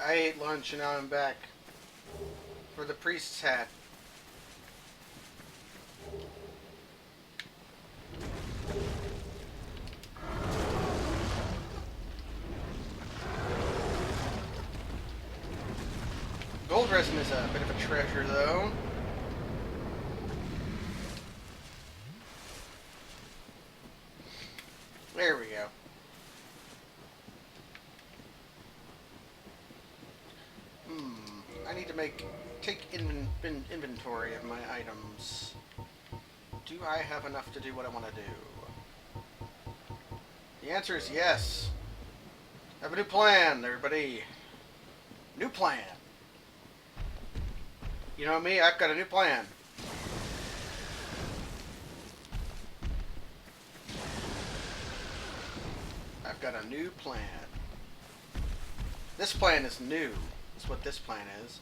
I ate lunch and now I'm back for the priest's hat. Gold resin is a bit of a treasure, though. There we go. I need to take inventory of my items. Do I have enough to do what I want to do? The answer is yes. I have a new plan, everybody. New plan. You know me, I've got a new plan. I've got a new plan. This plan is new. That's what this plan is.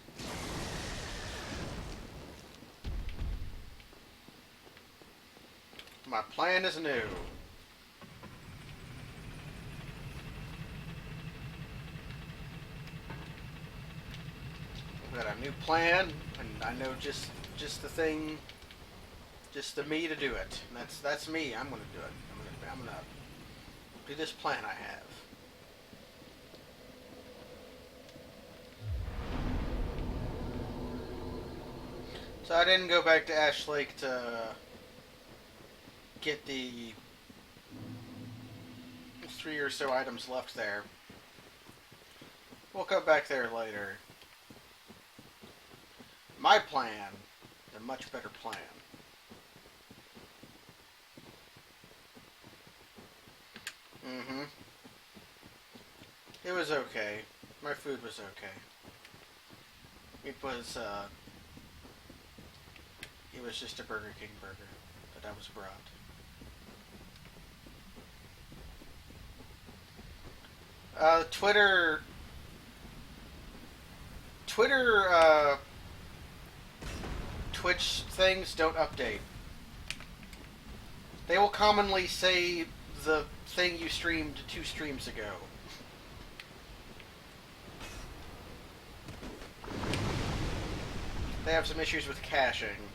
My plan is new. I've got a new plan, and I know just the thing, just the me to do it. And that's me. I'm gonna do it. I'm gonna do this plan I have. So I didn't go back to Ash Lake to get the 3 or so items left there. We'll come back there later. My plan is a much better plan. It was okay. My food was okay. It was just a Burger King burger that I was brought. Twitter, Twitch things don't update. They will commonly say the thing you streamed 2 streams ago. They have some issues with caching.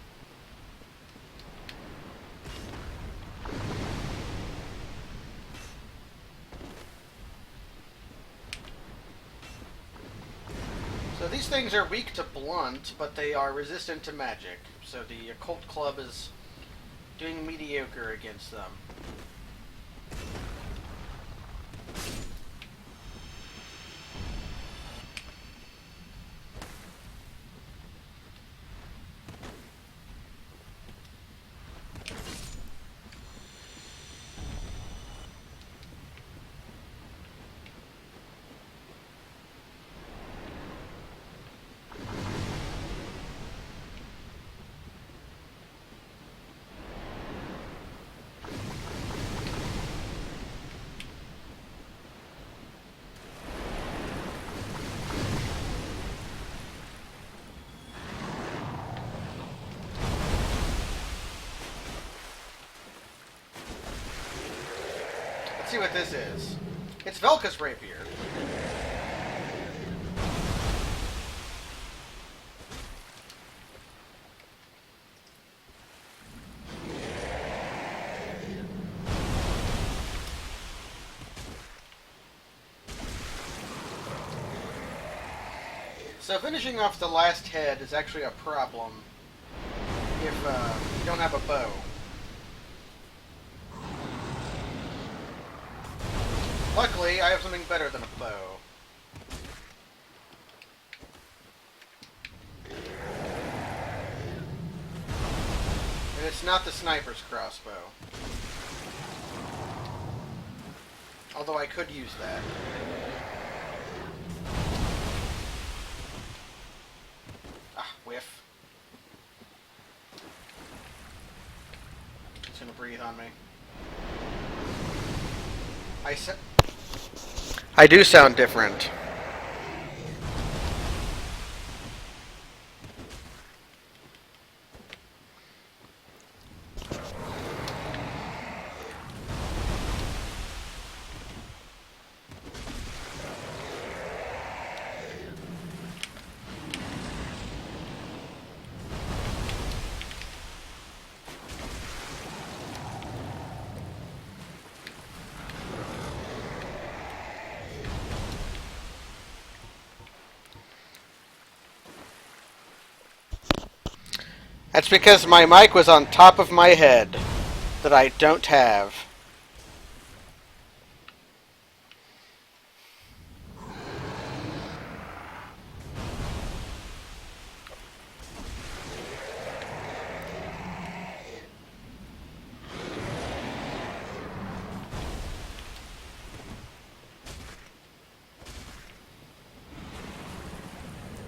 So these things are weak to blunt, but they are resistant to magic. So the occult club is doing mediocre against them. See what this is. It's Velka's rapier. So finishing off the last head is actually a problem if you don't have a bow. Luckily, I have something better than a bow. And it's not the sniper's crossbow. Although I could use that. Ah, whiff. It's gonna breathe on me. I do sound different. That's because my mic was on top of my head that I don't have.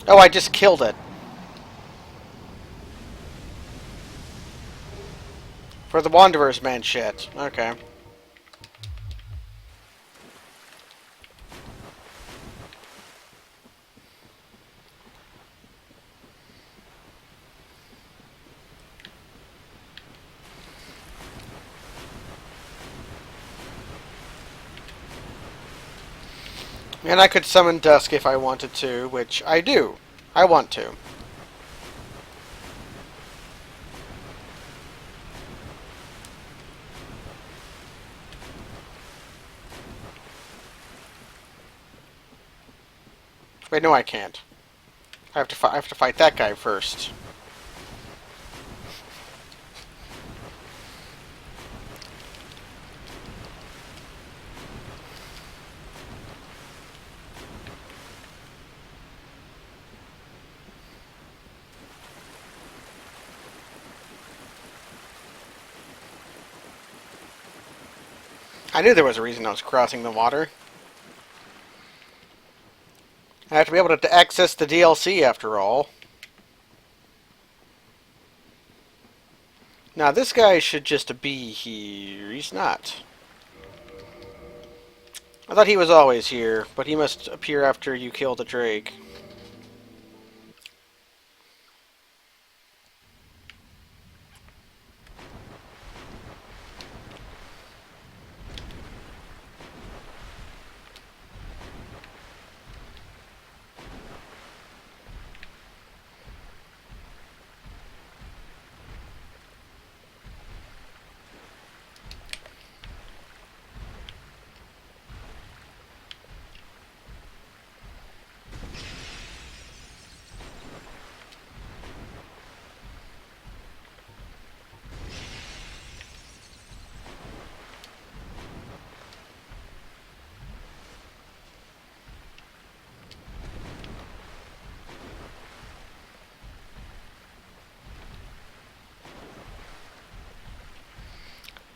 Oh, I just killed it. For the Wanderer's Man shit. Okay. And I could summon Dusk if I wanted to, which I do. I want to. Wait, no I can't. I have to fight that guy first. I knew there was a reason I was crossing the water. I have to be able to access the DLC after all. Now this guy should just be here. He's not. I thought he was always here, but he must appear after you kill the Drake.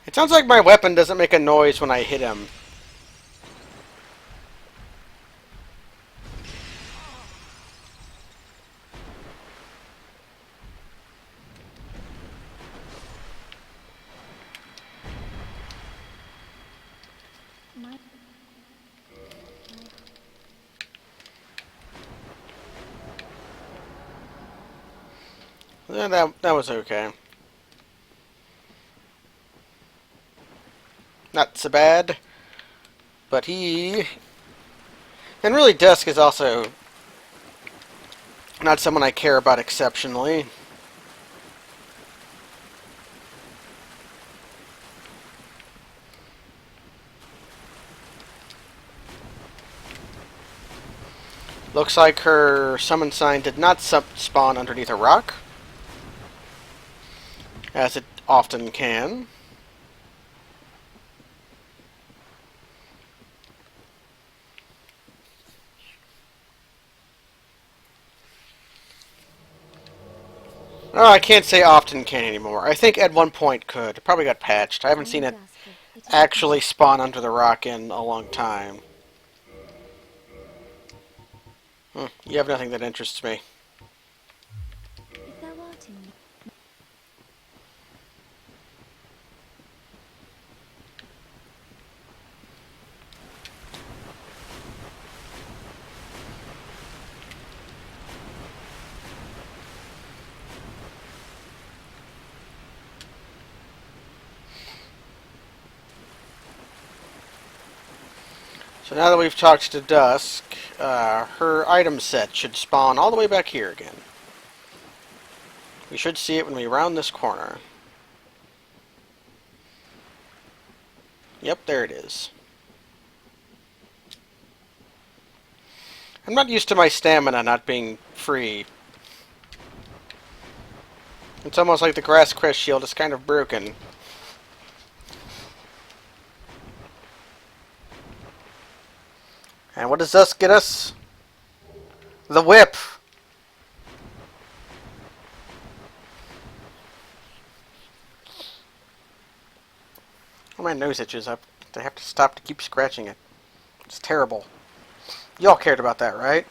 It sounds like my weapon doesn't make a noise when I hit him. Yeah, that was okay. Not so bad. But he... And really, Dusk is also not someone I care about exceptionally. Looks like her summon sign did not spawn underneath a rock, as it often can. Oh, I can't say often can anymore. I think at one point could. It probably got patched. I haven't seen it actually spawn under the rock in a long time. You have nothing that interests me. So now that we've talked to Dusk, her item set should spawn all the way back here again. We should see it when we round this corner. Yep, there it is. I'm not used to my stamina not being free. It's almost like the grass crest shield is kind of broken. And what does this get us? The whip! Oh, my nose itches. I have to stop to keep scratching it. It's terrible. Y'all cared about that, right?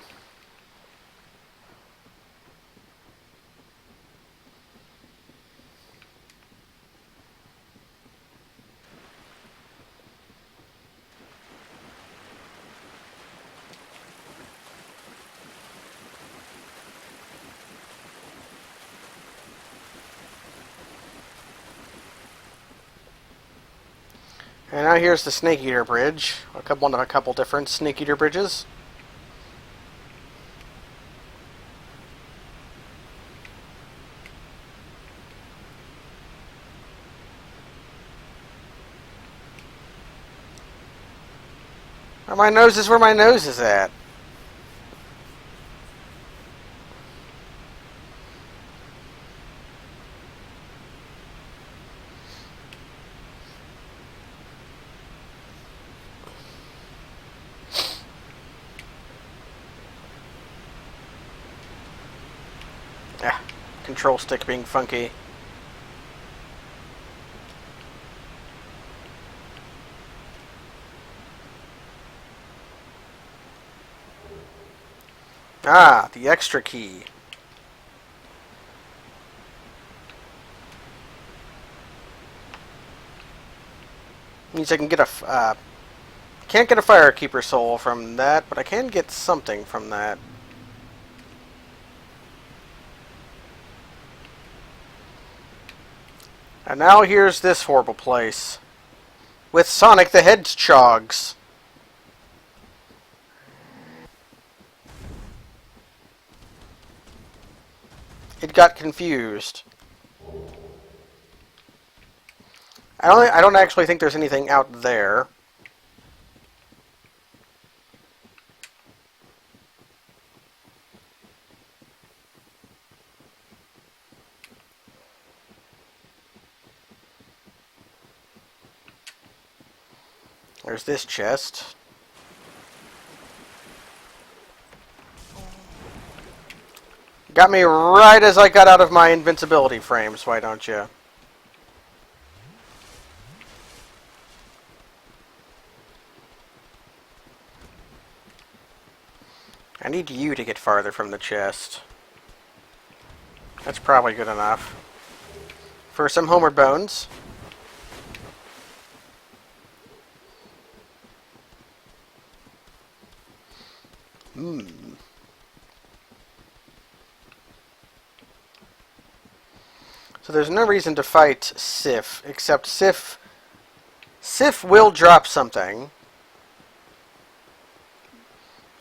And now here's the Snake Eater Bridge. One of a couple different Snake Eater bridges. My nose is where my nose is at. Ah, control stick being funky. Ah, the extra key. Means I can get a... can't get a Firekeeper soul from that, but I can get something from that. And now here's this horrible place. With Sonic the Hedgehog's. It got confused. I don't actually think there's anything out there. There's this chest. Got me right as I got out of my invincibility frames, why don't you? I need you to get farther from the chest. That's probably good enough. For some homeward bones. So there's no reason to fight Sif, except Sif will drop something.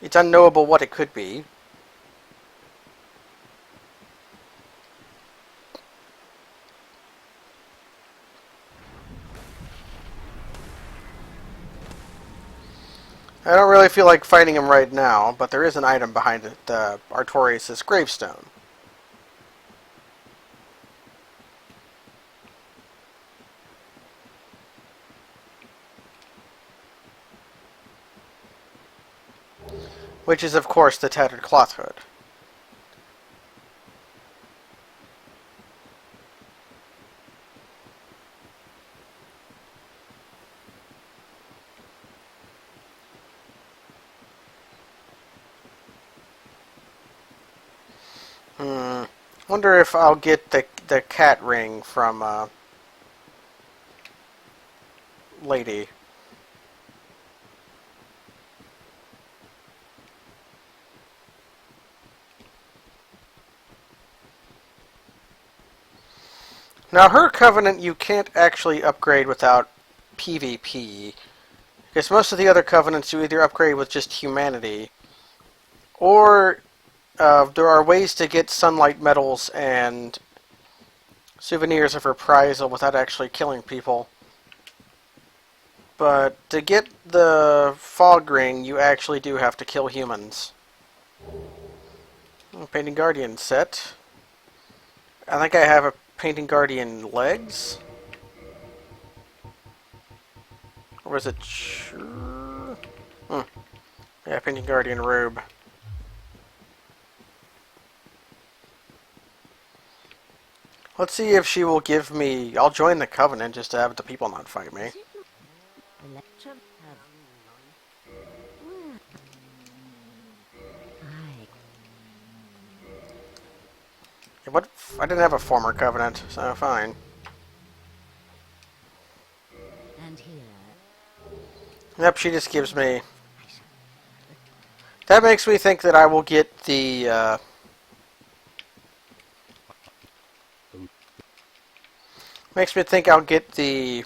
It's unknowable what it could be. I don't really feel like fighting him right now, but there is an item behind it, Artorias' gravestone. Which is, of course, the tattered cloth hood. Wonder if I'll get the cat ring from Lady. Now, her covenant you can't actually upgrade without PvP, because most of the other covenants you either upgrade with just humanity, or there are ways to get sunlight medals and souvenirs of reprisal without actually killing people. But to get the fog ring, you actually do have to kill humans. Painting Guardian set. I think I have a Painting Guardian legs? Or was it... Yeah, Painting Guardian robe. Let's see if she will give me... I'll join the Covenant just to have the people not fight me. Yeah, what? I didn't have a former Covenant, so fine. Yep, she just gives me... That makes me think that I will get the... Makes me think I'll get the...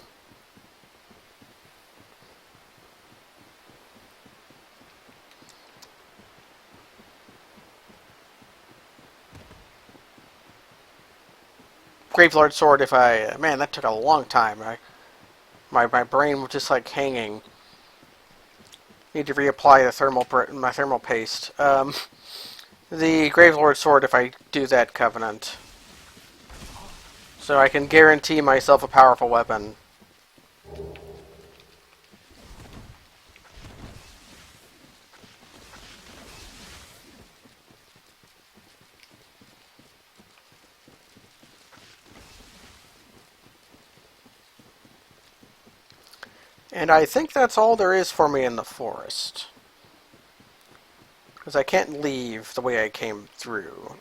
Gravelord Sword if I... Man, that took a long time. My brain was just like hanging. Need to reapply the my thermal paste. The Gravelord Sword if I do that Covenant. So I can guarantee myself a powerful weapon. And I think that's all there is for me in the forest. Because I can't leave the way I came through.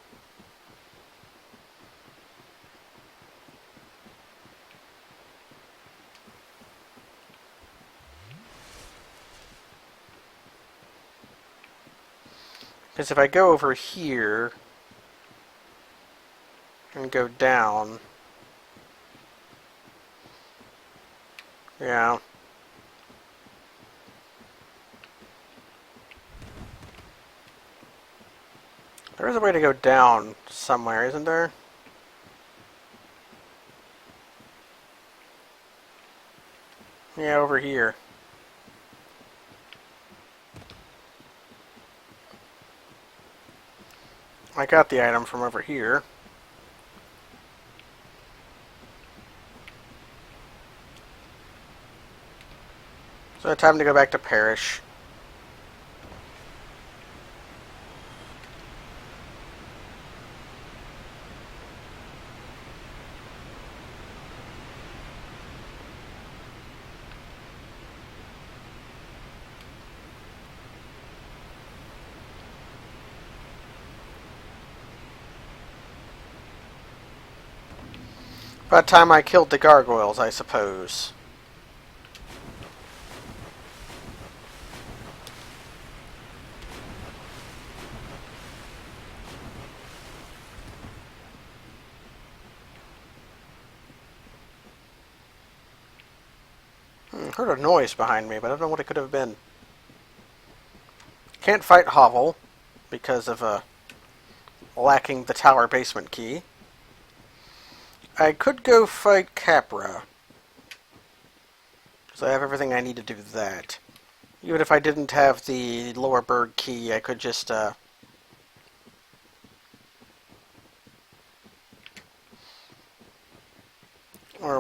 Because if I go over here and go down, yeah. There is a way to go down somewhere, isn't there? Yeah, over here. I got the item from over here. So time to go back to Parish. About time I killed the gargoyles, I suppose. Heard a noise behind me, but I don't know what it could have been. Can't fight Hovel because of lacking the tower basement key. I could go fight Capra. So I have everything I need to do that. Even if I didn't have the lower Burg key, I could just, or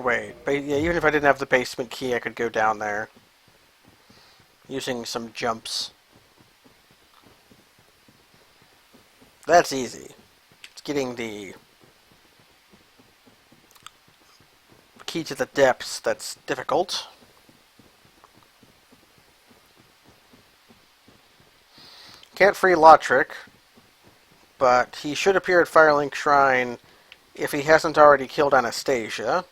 wait, yeah, even if I didn't have the basement key, I could go down there. Using some jumps. That's easy. It's getting the key to the depths that's difficult. Can't free Lotric, but he should appear at Firelink Shrine if he hasn't already killed Anastasia.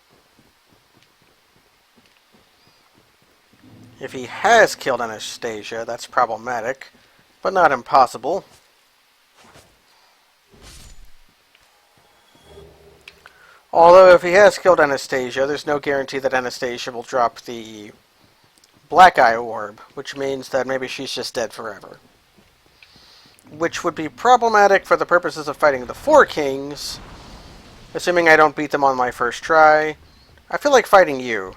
If he has killed Anastasia, that's problematic, but not impossible. Although if he has killed Anastasia, there's no guarantee that Anastasia will drop the Black Eye Orb, which means that maybe she's just dead forever. Which would be problematic for the purposes of fighting the Four Kings, assuming I don't beat them on my first try. I feel like fighting you.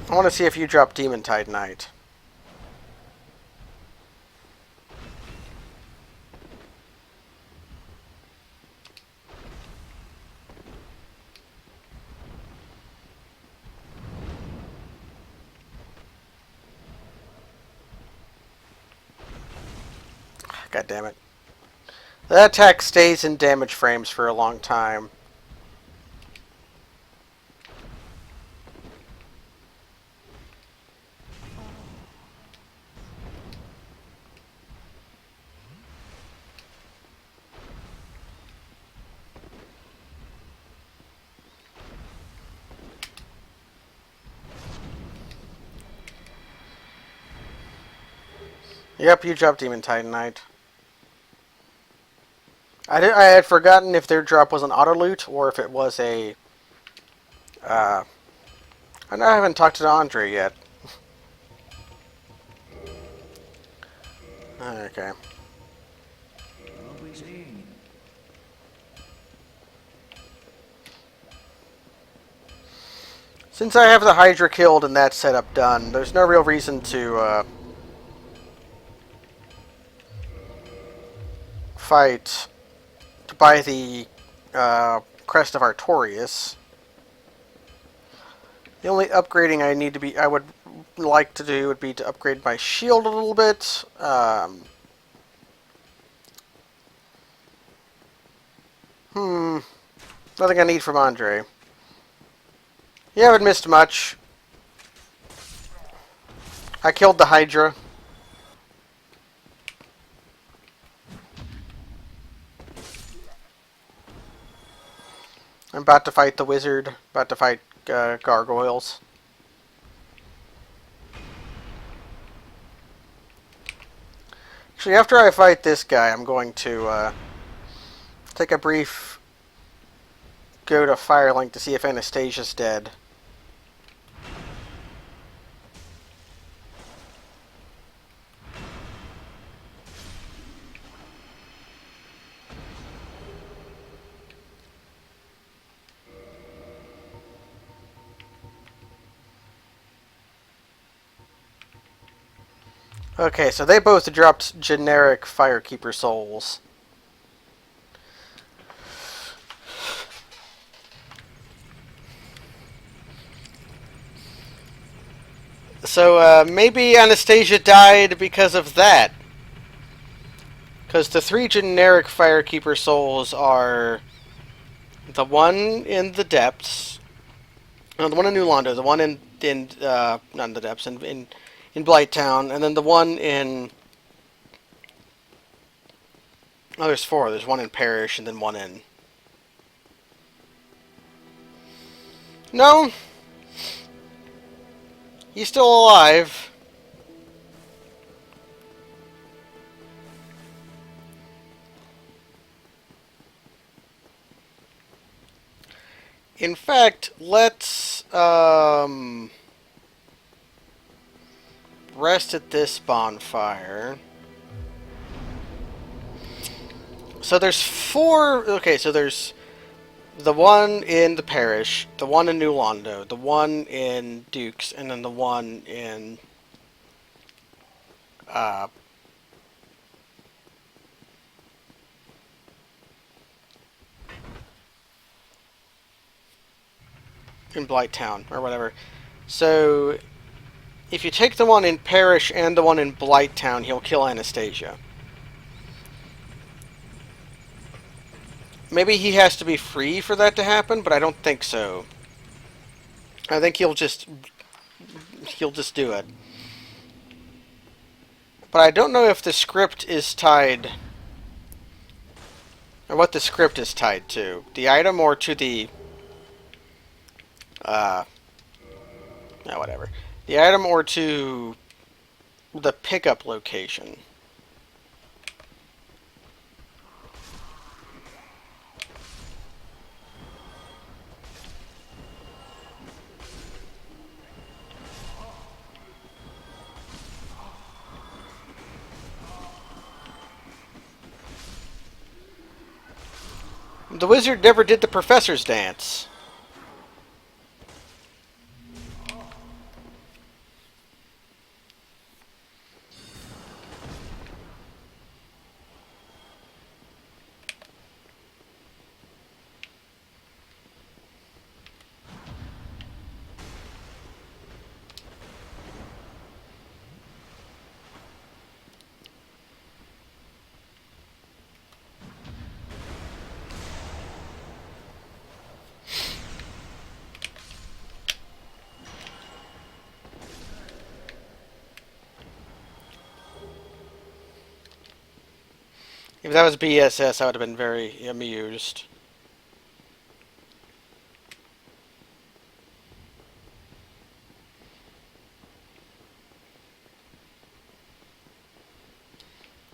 I want to see if you drop Demon Tide Knight. God damn it. That attack stays in damage frames for a long time. Yep, you dropped Demon Titanite. I had forgotten if their drop was an auto loot or if it was a. I haven't talked to Andre yet. Okay. Since I have the Hydra killed and that setup done, there's no real reason to fight to buy the Crest of Artorias. The only upgrading I would like to do would be to upgrade my shield a little bit. Nothing I need from Andre. You haven't missed much. I killed the Hydra. I'm about to fight the wizard. About to fight gargoyles. Actually, after I fight this guy, I'm going to take a brief go to Firelink to see if Anastasia's dead. Okay, so they both dropped generic Firekeeper souls. So maybe Anastasia died because of that. Because the 3 generic Firekeeper souls are the one in the depths, no, the one in New Londo, the one in not in the depths, in Blighttown, and then the one in. Oh, there's 4. There's one in Parish, and then one in. No, he's still alive. In fact, let's rest at this bonfire. So there's 4. Okay, so there's the one in the Parish, the one in New Londo, the one in Dukes, and then the one in Blighttown, or whatever. So, if you take the one in Parish and the one in Blighttown, he'll kill Anastasia. Maybe he has to be free for that to happen, but I don't think so. I think he'll just do it. But I don't know if the script is tied, or what the script is tied to. The item or to the no, whatever. The item or to the pickup location. The wizard never did the professor's dance. If that was BSS, I would have been very amused.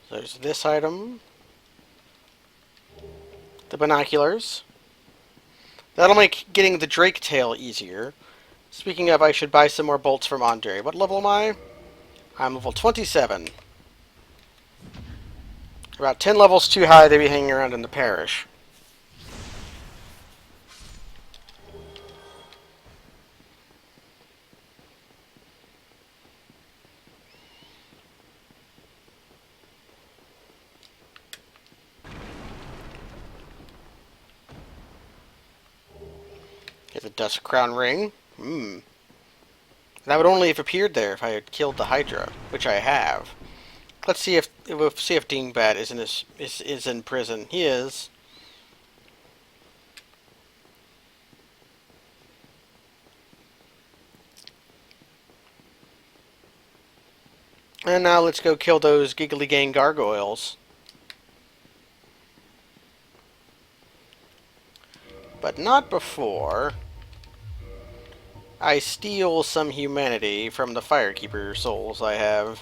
So there's this item. The binoculars. That'll make getting the Drake tail easier. Speaking of, I should buy some more bolts from Andre. What level am I? I'm level 27. About 10 levels too high to be hanging around in the parish. Here's a Dust Crown Ring. That would only have appeared there if I had killed the Hydra, which I have. Let's see if Dingbat is in prison. He is. And now let's go kill those Giggly Gang gargoyles. But not before I steal some humanity from the Firekeeper souls I have.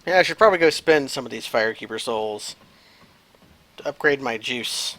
Yeah, I should probably go spend some of these Firekeeper souls to upgrade my juice.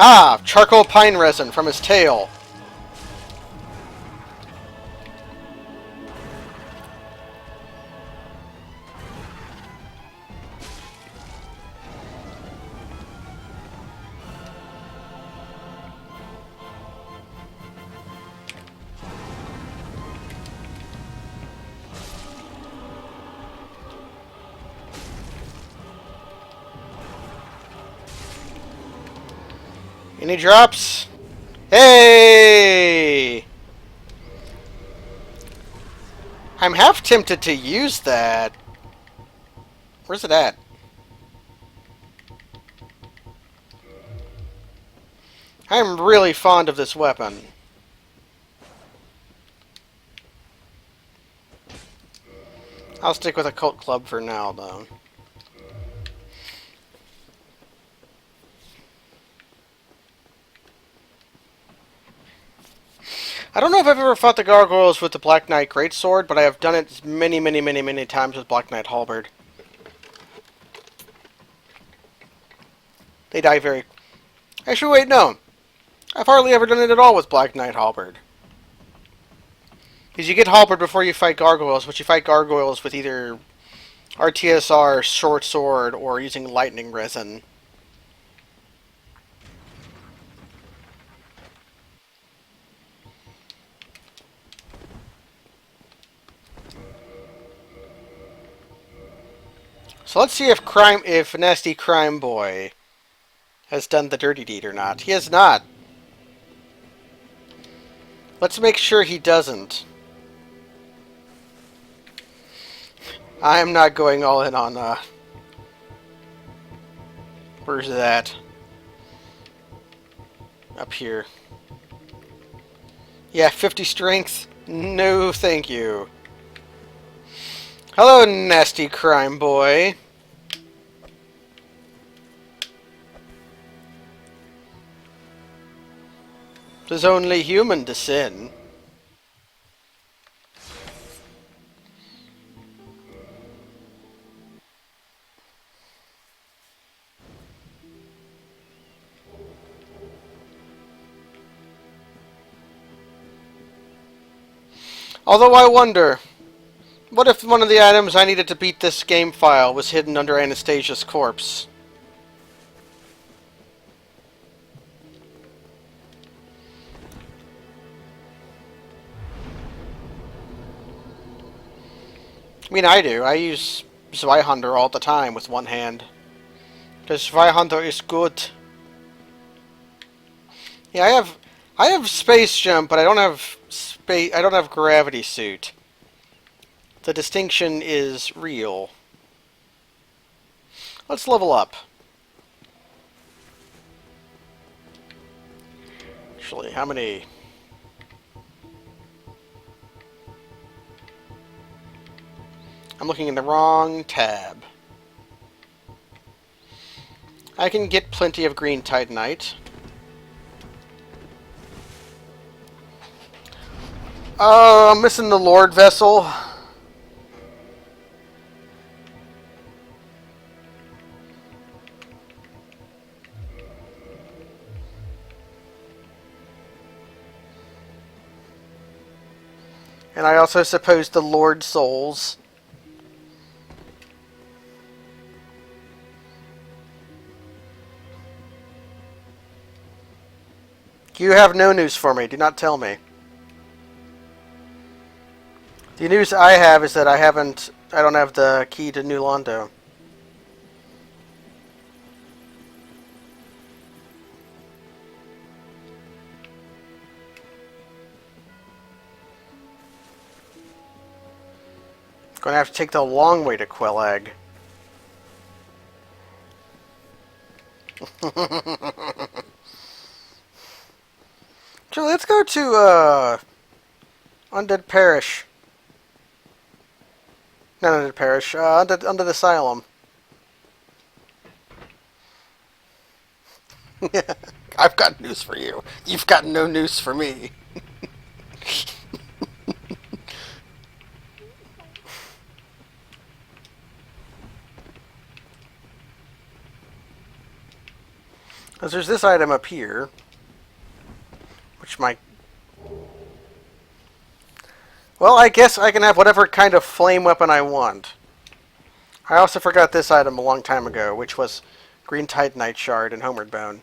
Ah! Charcoal pine resin from his tail. Any drops? Hey! I'm half tempted to use that. Where's it at? I'm really fond of this weapon. I'll stick with a cult club for now, though. I don't know if I've ever fought the gargoyles with the Black Knight Greatsword, but I have done it many, many, many, many times with Black Knight Halberd. They die very... Actually, wait, no. I've hardly ever done it at all with Black Knight Halberd. Because you get Halberd before you fight gargoyles, but you fight gargoyles with either RTSR, Short Sword, or using Lightning Resin. So let's see if Nasty Crime Boy has done the dirty deed or not. He has not. Let's make sure he doesn't. I am not going all in on, where's that? Up here. Yeah, 50 strength? No, thank you. Hello, Nasty Crime Boy. 'Tis only human to sin. Although I wonder, What if one of the items I needed to beat this game file was hidden under Anastasia's corpse? I mean, I do. I use Zweihander all the time with one hand. Because Zweihander is good. Yeah, I have space jump, but I don't have space. I don't have gravity suit. The distinction is real. Let's level up. Actually, how many? I'm looking in the wrong tab. I can get plenty of green titanite. Oh, I'm missing the Lord Vessel. And I also suppose the Lord Souls. You have no news for me. Do not tell me. The news I have is that I don't have the key to New Londo. Going to have to take the long way to Quelag. So let's go to Undead Parish. Not Undead Parish. Undead Asylum. I've got news for you. You've got no news for me. Because there's this item up here, which might... Well, I guess I can have whatever kind of flame weapon I want. I also forgot this item a long time ago, which was Green Titanite Shard and Homeward Bone.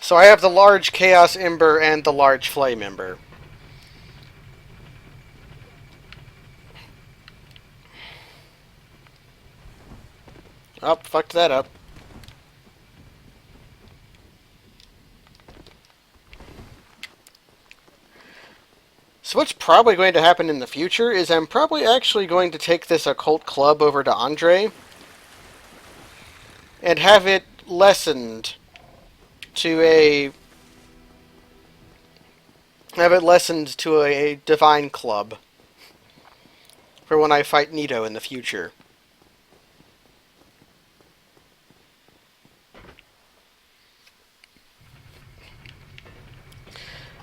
So I have the large Chaos Ember and the large Flame Ember. Oh, fucked that up. So what's probably going to happen in the future is I'm probably actually going to take this occult club over to Andre and have it lessened to a divine club for when I fight Nito in the future.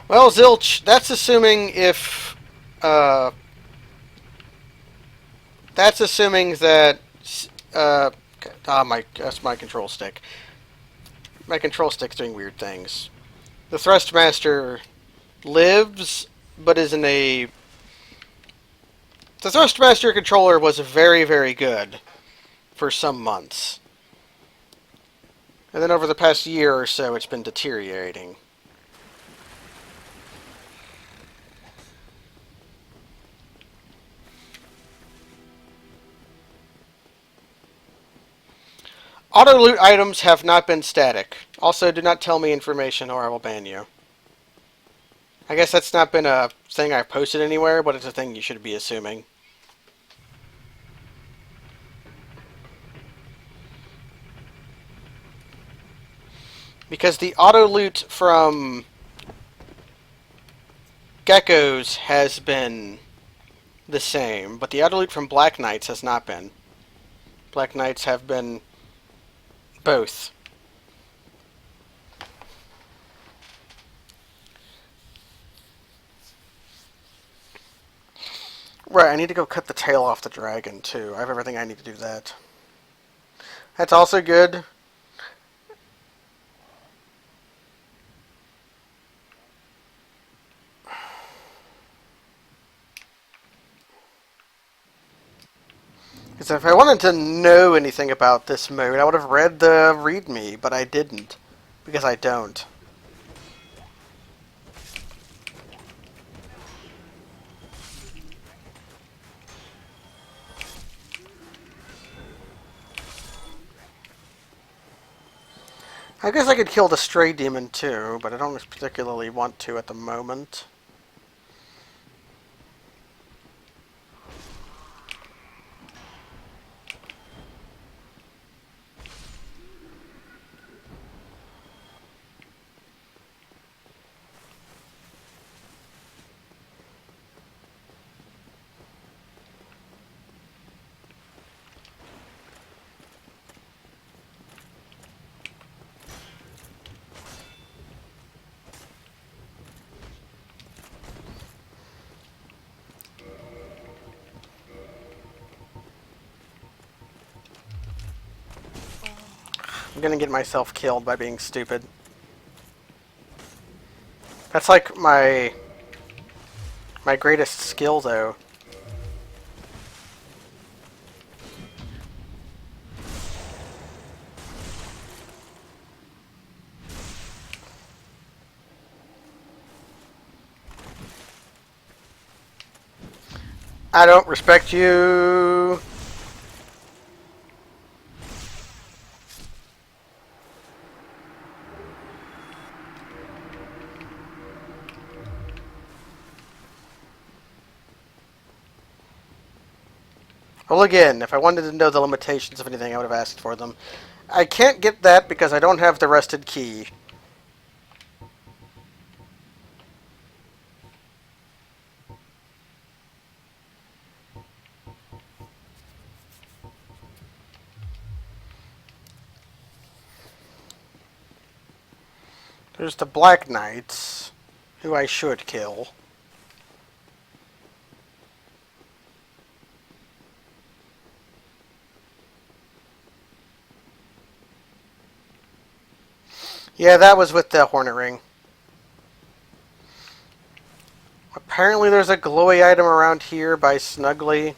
Well, Zilch, that's assuming if that's assuming that that's my control stick. My control stick's doing weird things. The Thrustmaster lives, but isn't a... The Thrustmaster controller was very, very good for some months. And then over the past year or so, it's been deteriorating. Auto-loot items have not been static. Also, do not tell me information or I will ban you. I guess that's not been a thing I've posted anywhere, but it's a thing you should be assuming. Because the auto-loot from Geckos has been the same, but the auto-loot from Black Knights has not been. Black Knights have been both. Right, I need to go cut the tail off the dragon, too. I have everything I need to do that. That's also good. Because if I wanted to know anything about this mode, I would have read the README, but I didn't. Because I don't. I guess I could kill the stray demon too, but I don't particularly want to at the moment. I'm gonna get myself killed by being stupid. That's like my greatest skill, though. I don't respect you. Well, again, if I wanted to know the limitations of anything, I would have asked for them. I can't get that because I don't have the rusted key. There's the Black Knights, who I should kill. Yeah, that was with the Hornet Ring. Apparently there's a glowy item around here by Snuggly.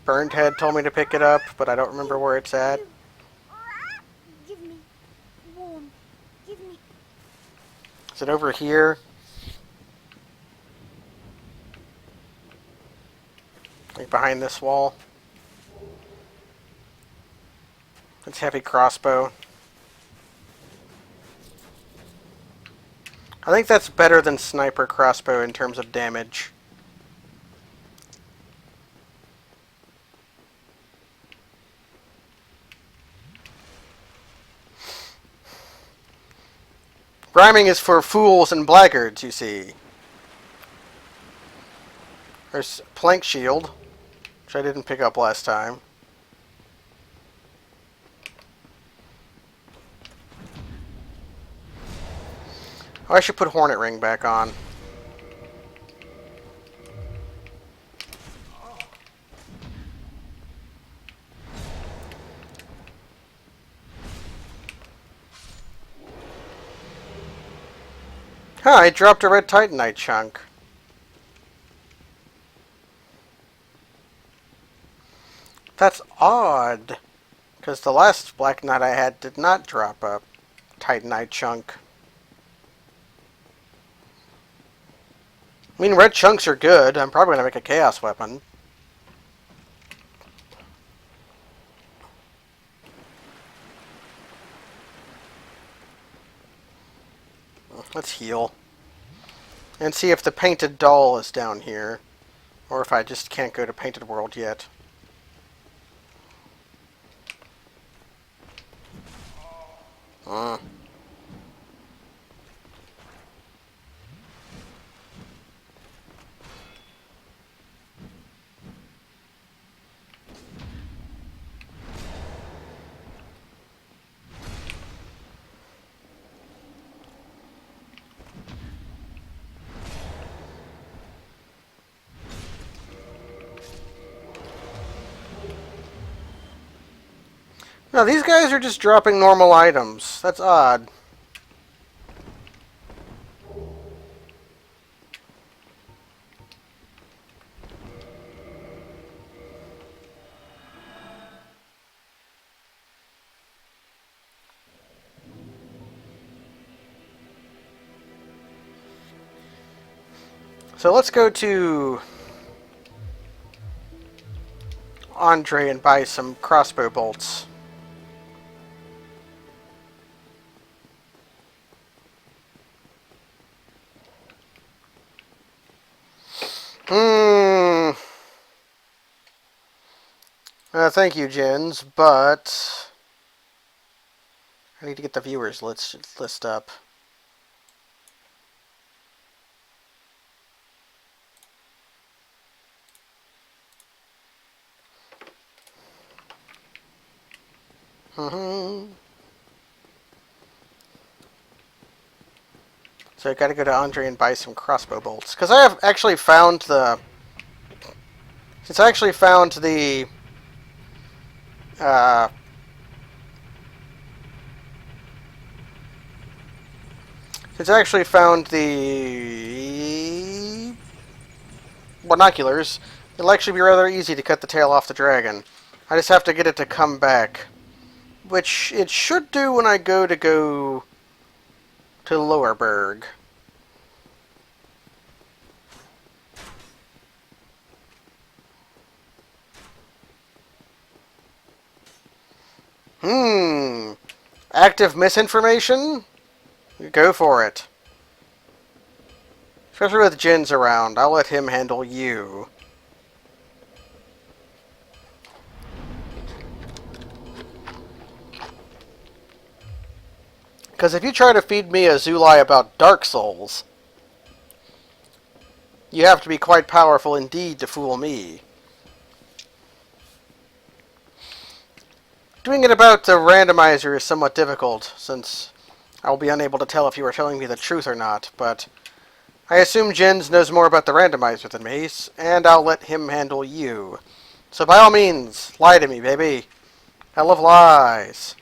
Burned Head told me to pick it up, but I don't remember where it's at. Give me warm. Give me. Is it over here? Like behind this wall? It's heavy crossbow. I think that's better than sniper crossbow in terms of damage. Rhyming is for fools and blackguards, you see. There's Plank Shield, which I didn't pick up last time. Oh, I should put Hornet Ring back on. Huh, I dropped a red Titanite chunk. That's odd, because the last Black Knight I had did not drop a Titanite chunk. I mean, red chunks are good. I'm probably going to make a Chaos Weapon. Let's heal. And see if the Painted Doll is down here. Or if I just can't go to Painted World yet. No, these guys are just dropping normal items. That's odd. So let's go to Andre and buy some crossbow bolts. Thank you, Jens, but I need to get the viewers list up. So I gotta go to Andre and buy some crossbow bolts. Because I have actually found the... Since I actually found the... Since I actually found the... binoculars, it'll actually be rather easy to cut the tail off the dragon. I just have to get it to come back. Which it should do when I go to Lower Burg. Active misinformation? Go for it. Especially with Jin's around. I'll let him handle you. Because if you try to feed me a Zulai about Dark Souls, you have to be quite powerful indeed to fool me. Doing it about the randomizer is somewhat difficult, since I will be unable to tell if you are telling me the truth or not, but I assume Jens knows more about the randomizer than me, and I'll let him handle you. So by all means, lie to me, baby. I love lies.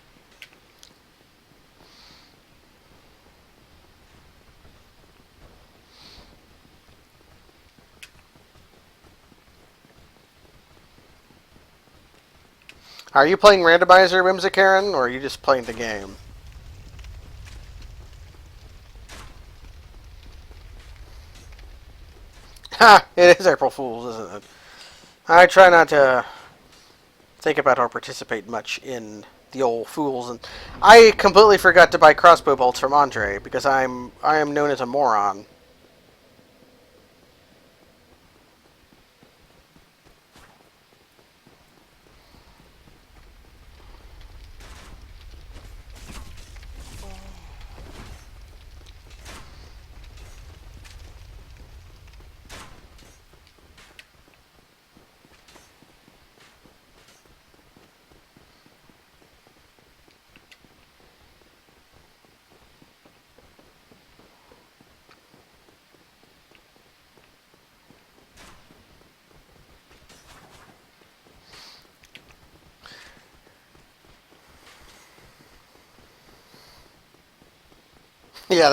Are you playing randomizer, Whimsicaren, or are you just playing the game? Ha! It is April Fool's, isn't it? I try not to think about or participate much in the old fools, and I completely forgot to buy crossbow bolts from Andre because I am known as a moron. Yeah,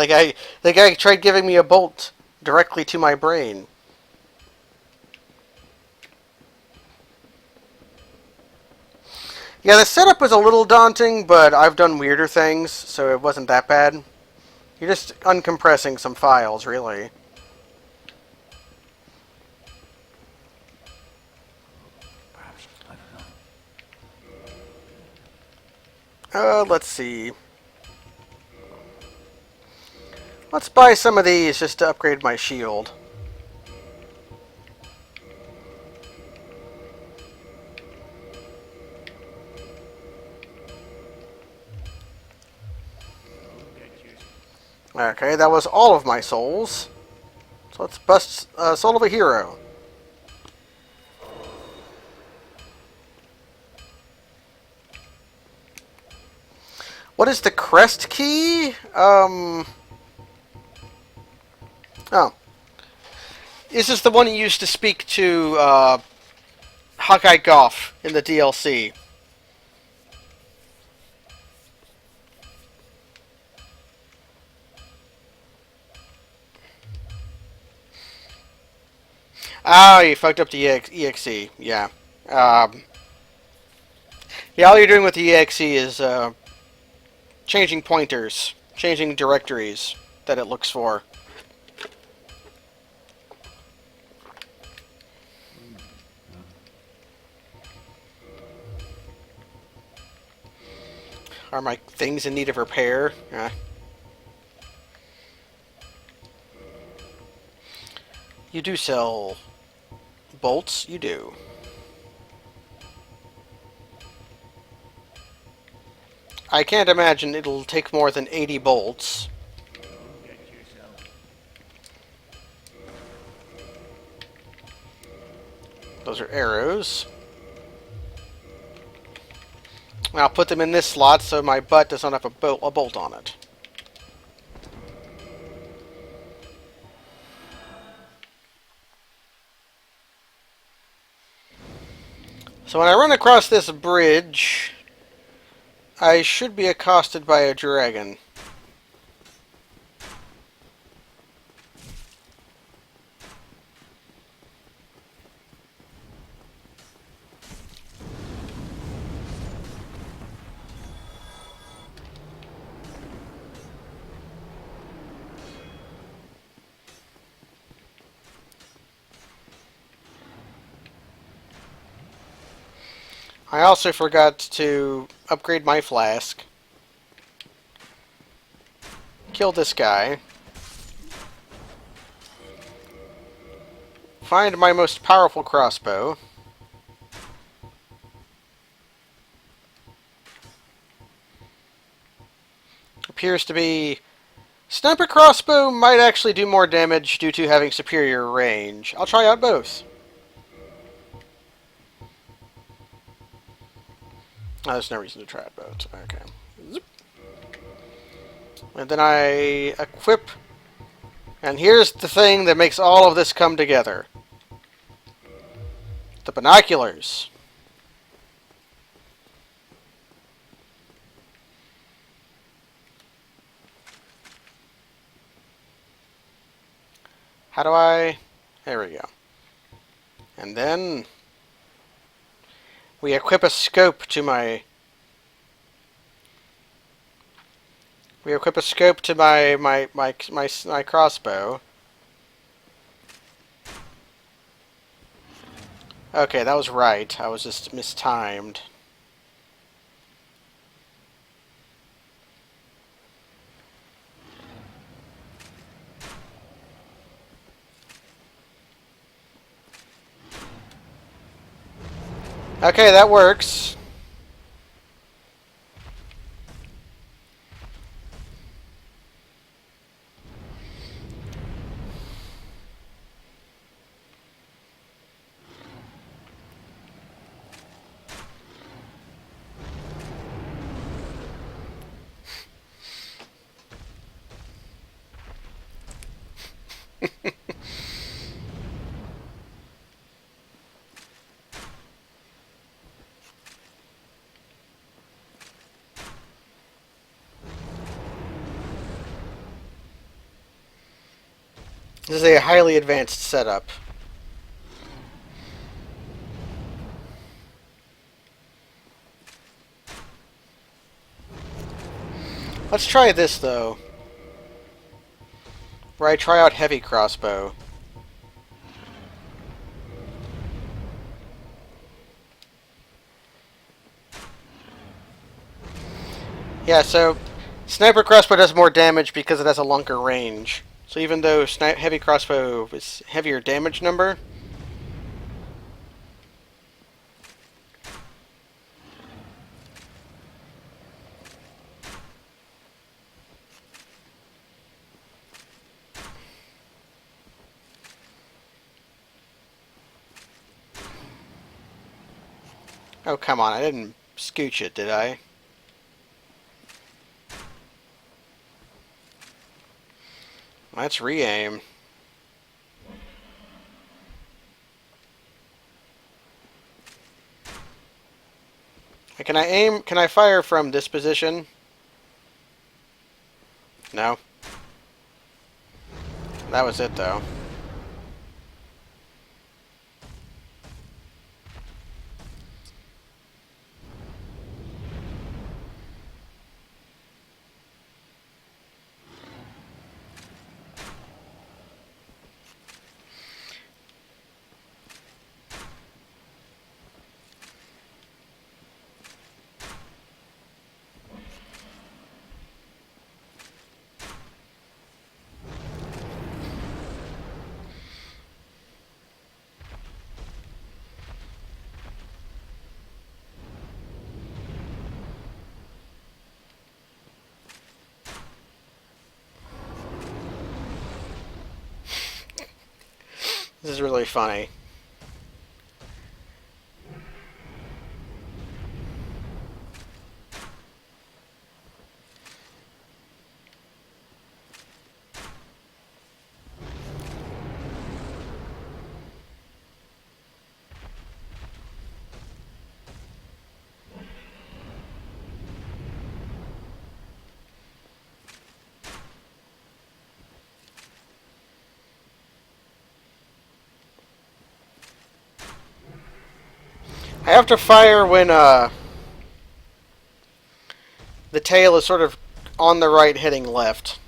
the guy tried giving me a bolt directly to my brain. Yeah, the setup was a little daunting, but I've done weirder things, so it wasn't that bad. You're just uncompressing some files, really. Let's see. Let's buy some of these just to upgrade my shield. Okay, that was all of my souls. So let's bust Soul of a Hero. What is the crest key? Oh. This is the one you used to speak to Hawkeye Goff in the DLC. Ah, you fucked up the EXE. Yeah. Yeah, all you're doing with the EXE is changing pointers, changing directories that it looks for. Are my things in need of repair? You do sell bolts? You do. I can't imagine it'll take more than 80 bolts. Those are arrows. I'll put them in this slot so my butt does not have a bolt on it. So when I run across this bridge, I should be accosted by a dragon. I also forgot to upgrade my flask. Kill this guy. Find my most powerful crossbow. Appears to be... Sniper crossbow might actually do more damage due to having superior range. I'll try out both. Oh, there's no reason to try out both. Okay. Zip. And then I equip... And here's the thing that makes all of this come together. The binoculars. How do I... There we go. And then... we equip a scope to my... We equip a scope to my crossbow. Okay, that was right. I was just mistimed. Okay, that works. This is a highly advanced setup. Let's try this, though. Where I try out heavy crossbow. Yeah, so sniper crossbow does more damage because it has a longer range. So even though heavy crossbow is heavier damage number... Oh, come on, I didn't scooch it, did I? Let's re-aim. Can I aim? Can I fire from this position? No. That was it, though. This is really funny. I have to fire when the tail is sort of on the right heading left.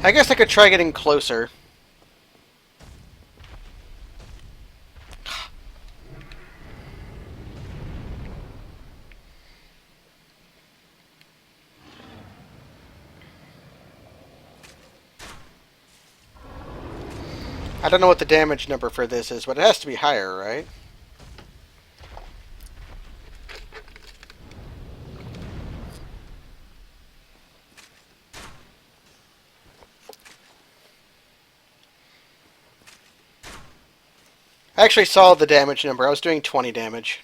I guess I could try getting closer. I don't know what the damage number for this is, but it has to be higher, right? I actually saw the damage number. I was doing 20 damage.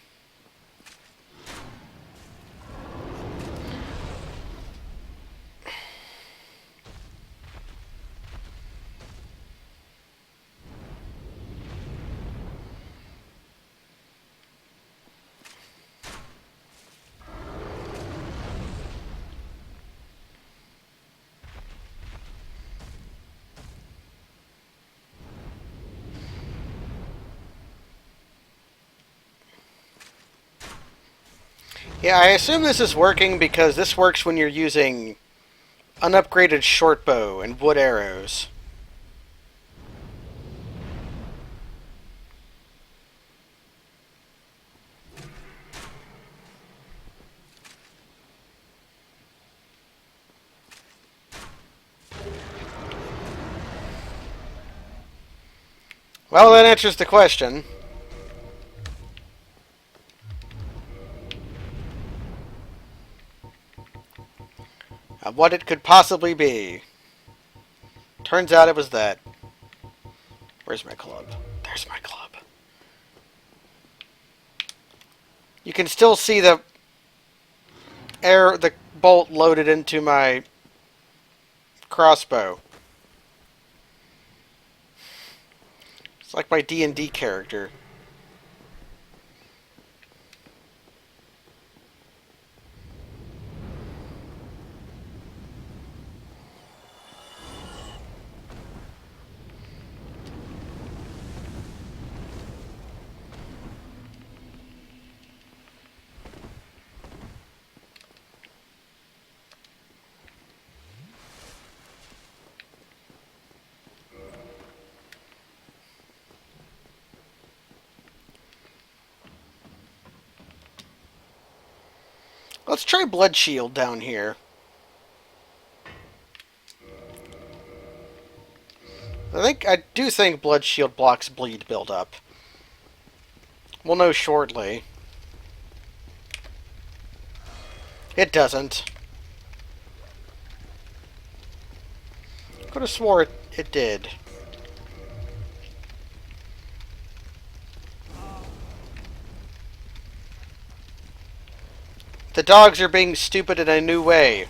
Yeah, I assume this is working because this works when you're using unupgraded short bow and wood arrows. Well, that answers the question. Of what it could possibly be. Turns out it was that. Where's my club? There's my club. You can still see the bolt loaded into my crossbow. It's like my D&D character. Let's try Blood Shield down here. I do think Blood Shield blocks bleed buildup. We'll know shortly. It doesn't. Could have swore it did. The dogs are being stupid in a new way.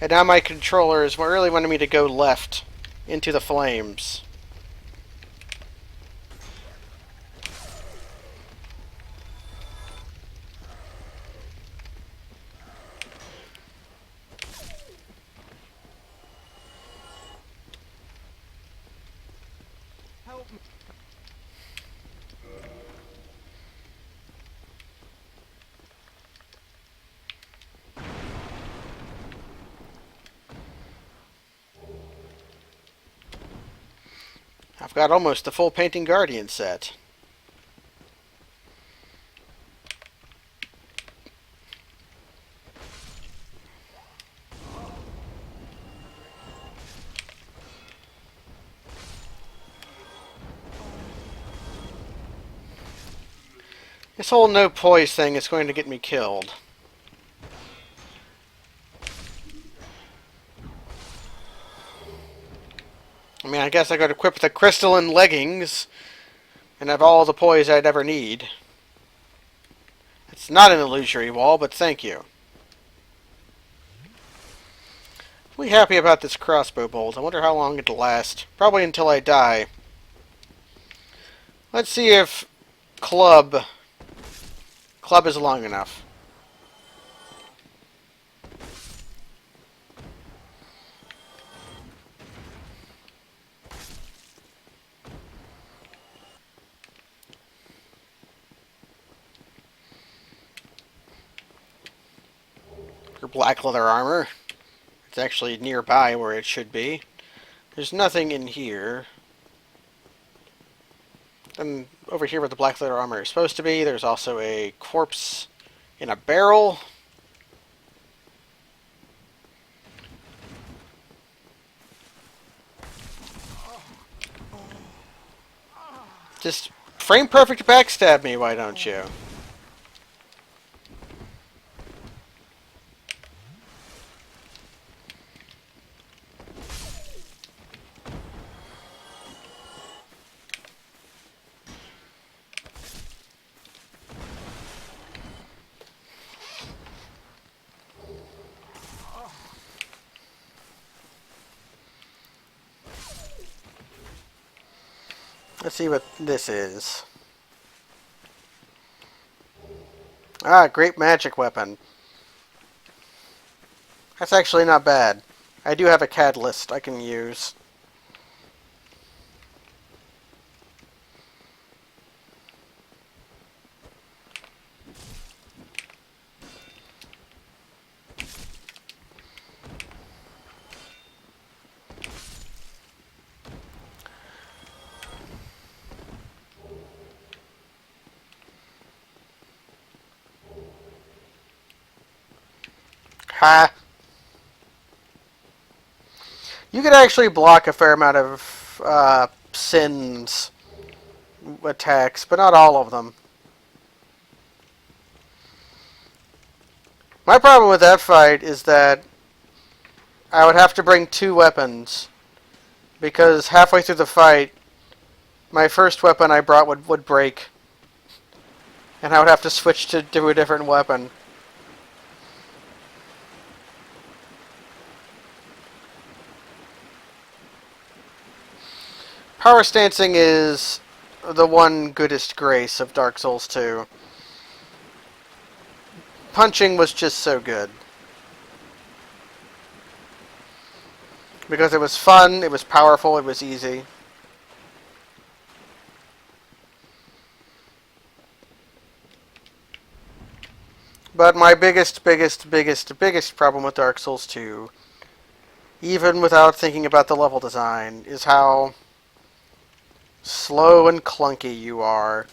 And now my controller is really wanting me to go left into the flames. Help me. I've got almost the full Painting Guardian set. This whole no poise thing is going to get me killed. I mean, I guess I could equip the crystalline leggings and have all the poise I'd ever need. It's not an illusory wall, but thank you. Really happy about this crossbow bolt. I wonder how long it'll last. Probably until I die. Let's see if club is long enough. For black leather armor. It's actually nearby where it should be. There's nothing in here. And over here where the black leather armor is supposed to be, there's also a corpse in a barrel. Just frame perfect backstab me, why don't you? Let's see what this is. Ah, great magic weapon. That's actually not bad. I do have a catalyst I can use. Ha! You could actually block a fair amount of Sin's attacks, but not all of them. My problem with that fight is that I would have to bring two weapons, because halfway through the fight, my first weapon I brought would break, and I would have to switch to do a different weapon. Power stancing is the one goodest grace of Dark Souls 2. Punching was just so good. Because it was fun, it was powerful, it was easy. But my biggest problem with Dark Souls 2, even without thinking about the level design, is how slow and clunky you are.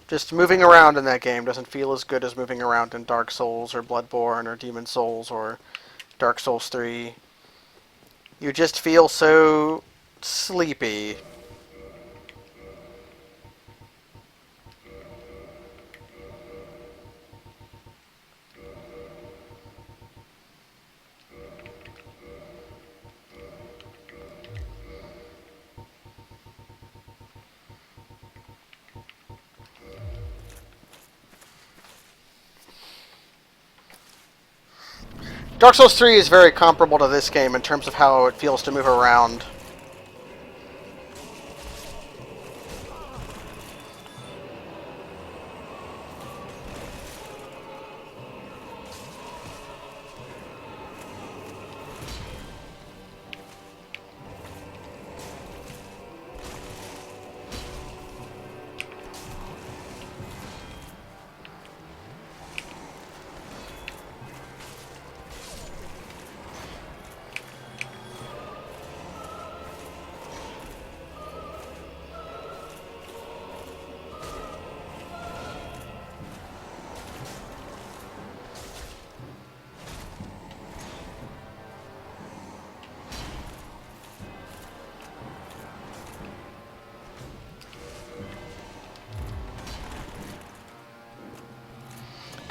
Just moving around in that game doesn't feel as good as moving around in Dark Souls or Bloodborne or Demon Souls or Dark Souls 3. You just feel so sleepy. Dark Souls 3 is very comparable to this game in terms of how it feels to move around.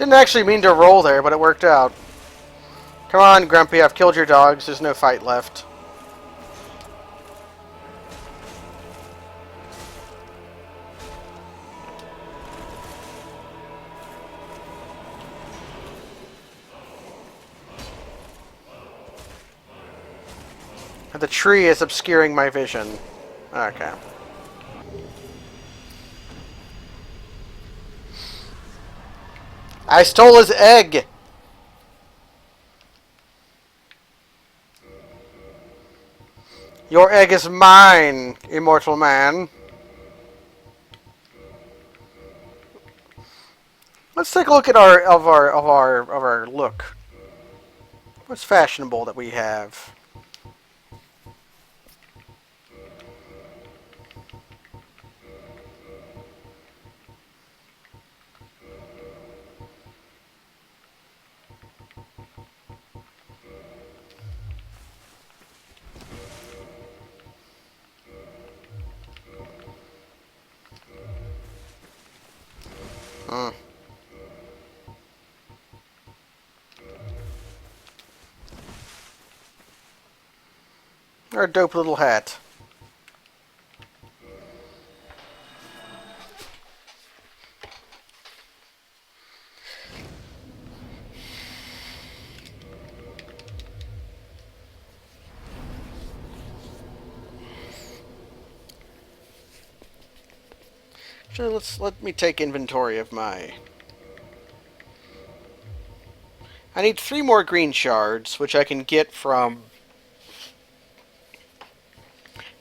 Didn't actually mean to roll there, but it worked out. Come on, Grumpy, I've killed your dogs. There's no fight left. The tree is obscuring my vision. Okay. I stole his egg! Your egg is mine, immortal man. Let's take a look at our look. What's fashionable that we have? Hmm. Or a dope little hat. So let me take inventory of my... I need 3 more green shards, which I can get from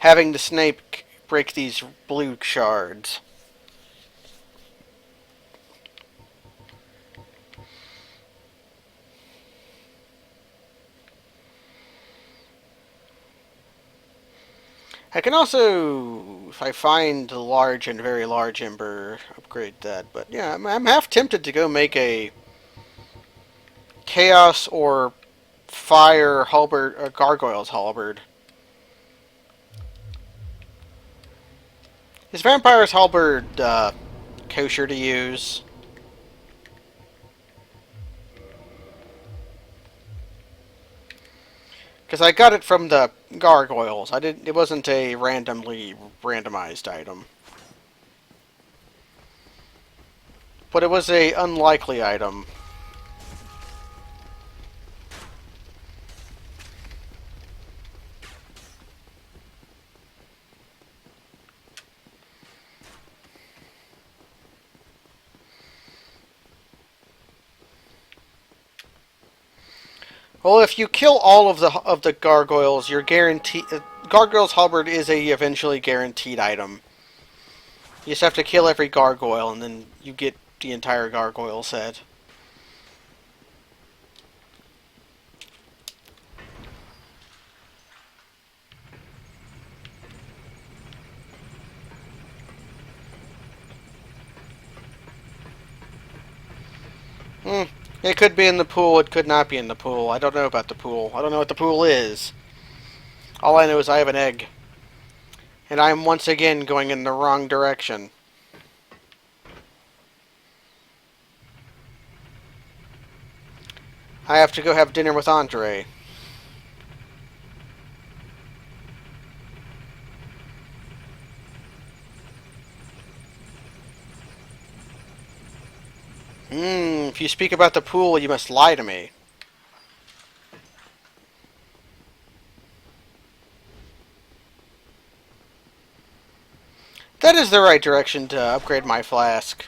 having the snake break these blue shards. I can also, if I find a large and very large ember, upgrade that. But yeah, I'm half tempted to go make a chaos or fire halberd, or gargoyle's halberd. Is vampire's halberd kosher to use? Because I got it from the gargoyles. I didn't. It wasn't a randomized item. But it was a unlikely item. Well, if you kill all of the gargoyles, you're guaranteed. Gargoyle's halberd is a eventually guaranteed item. You just have to kill every gargoyle, and then you get the entire gargoyle set. It could be in the pool, it could not be in the pool. I don't know about the pool. I don't know what the pool is. All I know is I have an egg. And I'm once again going in the wrong direction. I have to go have dinner with Andre. If you speak about the pool, you must lie to me. That is the right direction to upgrade my flask.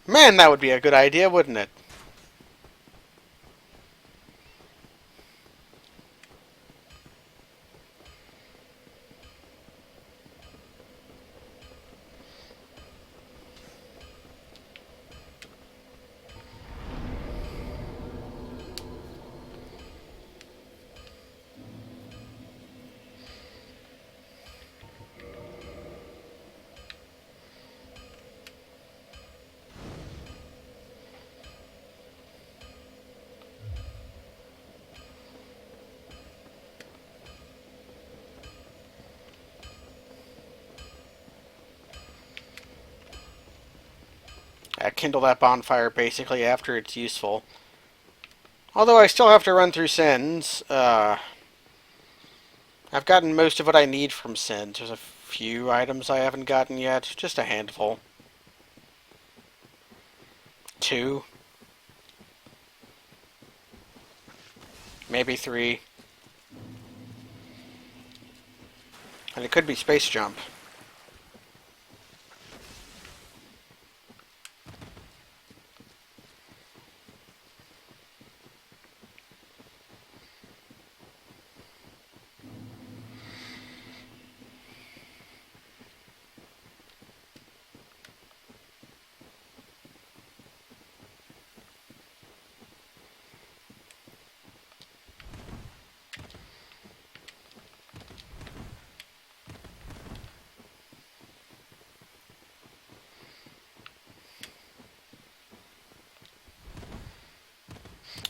Man, that would be a good idea, wouldn't it? kindle that bonfire basically after it's useful. Although I still have to run through sins. I've gotten most of what I need from sins. There's a few items I haven't gotten yet. Just a handful. 2. Maybe 3. And it could be space jump.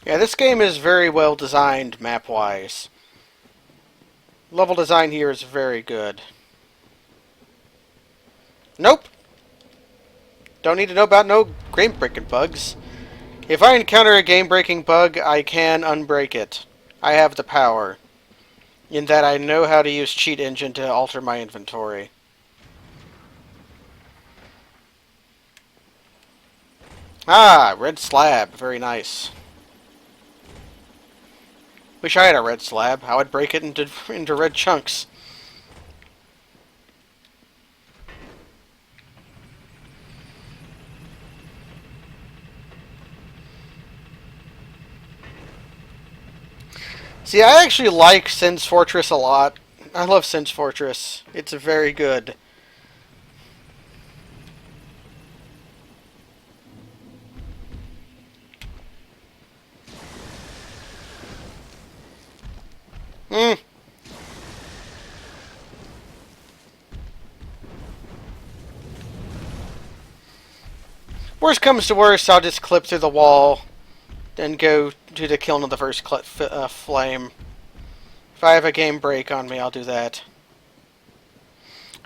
Yeah, this game is very well designed map-wise. Level design here is very good. Nope! Don't need to know about no game-breaking bugs. If I encounter a game-breaking bug, I can unbreak it. I have the power. In that I know how to use Cheat Engine to alter my inventory. Ah, red slab. Very nice. Wish I had a red slab. I would break it into red chunks. See, I actually like Sin's Fortress a lot. I love Sin's Fortress. It's very good. Worst comes to worst, I'll just clip through the wall and go to the kiln of the first flame. If I have a game break on me, I'll do that.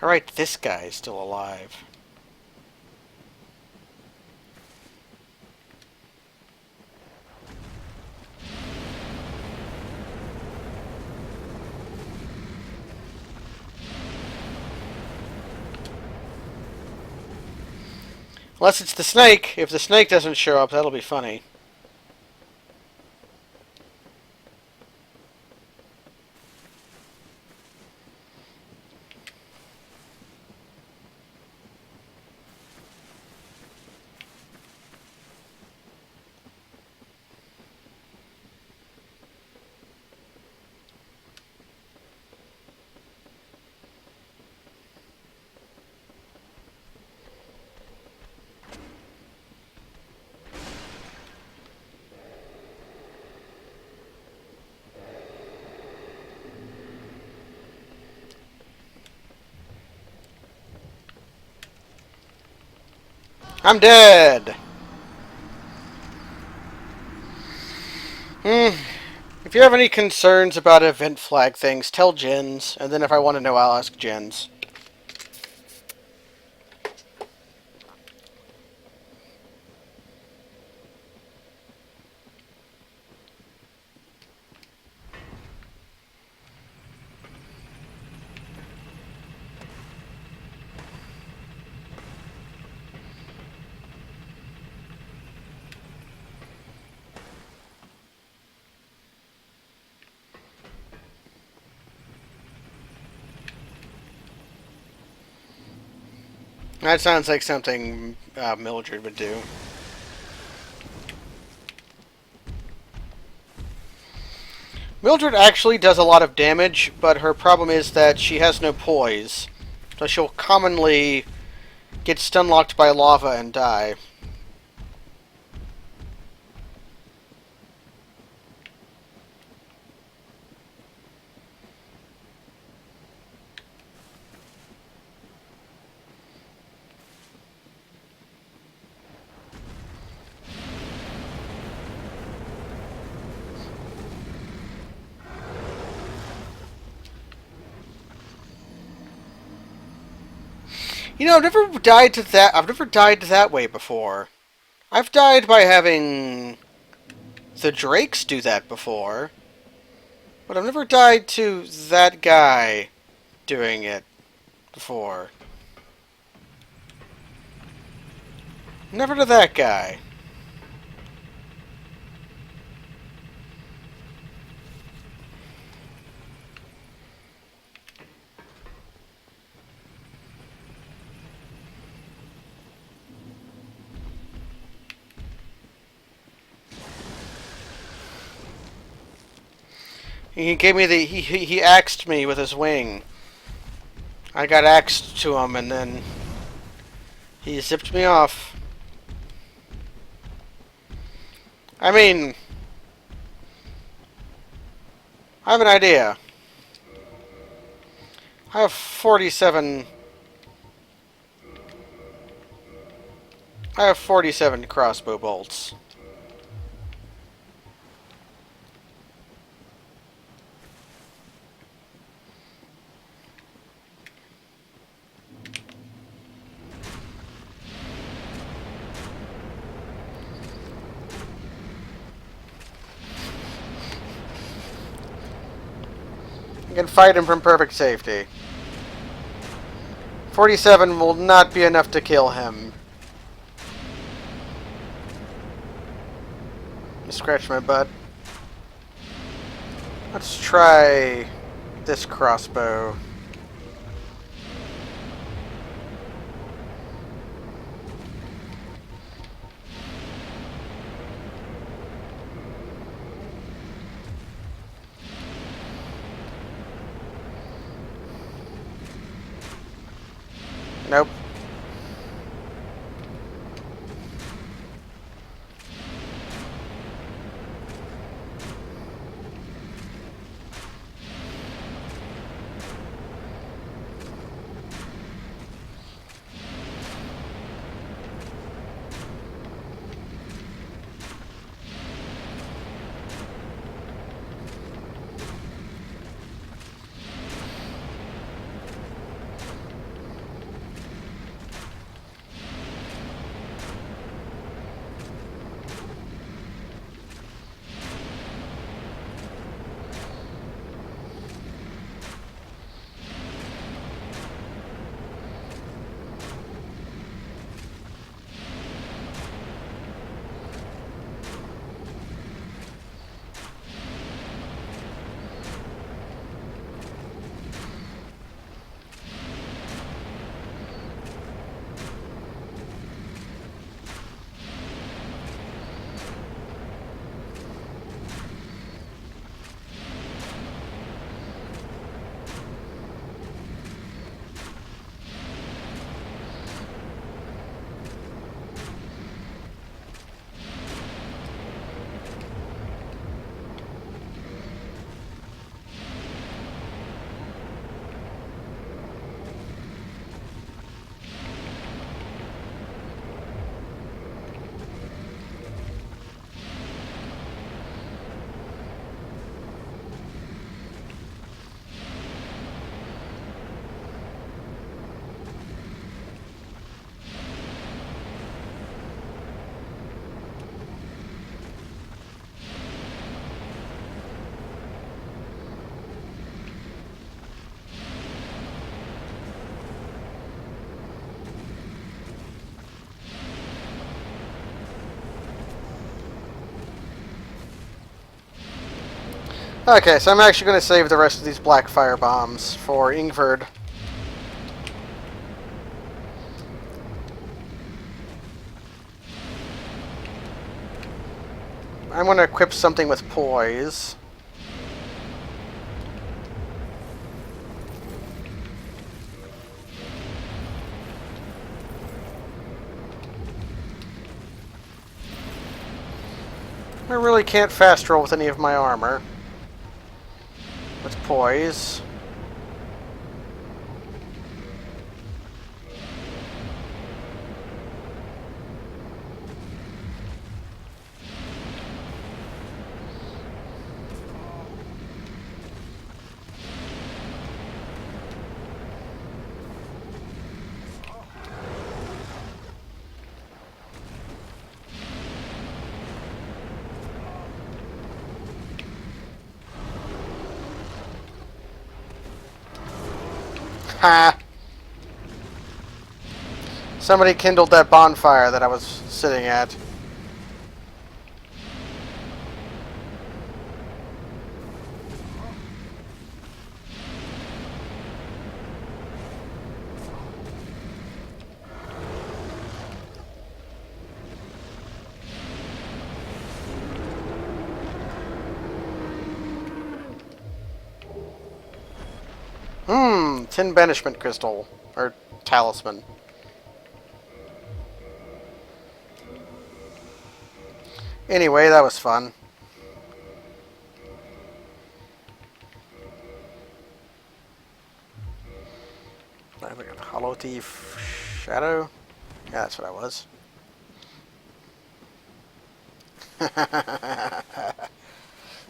Alright, this guy's still alive. Unless it's the snake. If the snake doesn't show up, that'll be funny. I'm dead! If you have any concerns about event flag things, tell Jens, and then if I want to know, I'll ask Jens. That sounds like something Mildred would do. Mildred actually does a lot of damage, but her problem is that she has no poise. So she'll commonly get stun-locked by lava and die. You know, I've never died that way before. I've died by having the drakes do that before, but I've never died to that guy doing it before. Never to that guy. He gave me the... He axed me with his wing. I got axed to him, and then he zipped me off. I mean, I have an idea. I have 47... I have 47 crossbow bolts. I can fight him from perfect safety. 47 will not be enough to kill him. Scratch my butt. Let's try this crossbow. Nope. Okay, so I'm actually going to save the rest of these black fire bombs for Ingvard. I'm going to equip something with poise. I really can't fast roll with any of my armor. With poise. Ha! Somebody kindled that bonfire that I was sitting at. Tin banishment crystal. Or talisman. Anyway, that was fun. I got Hollow Thief Shadow. Yeah, that's what I was.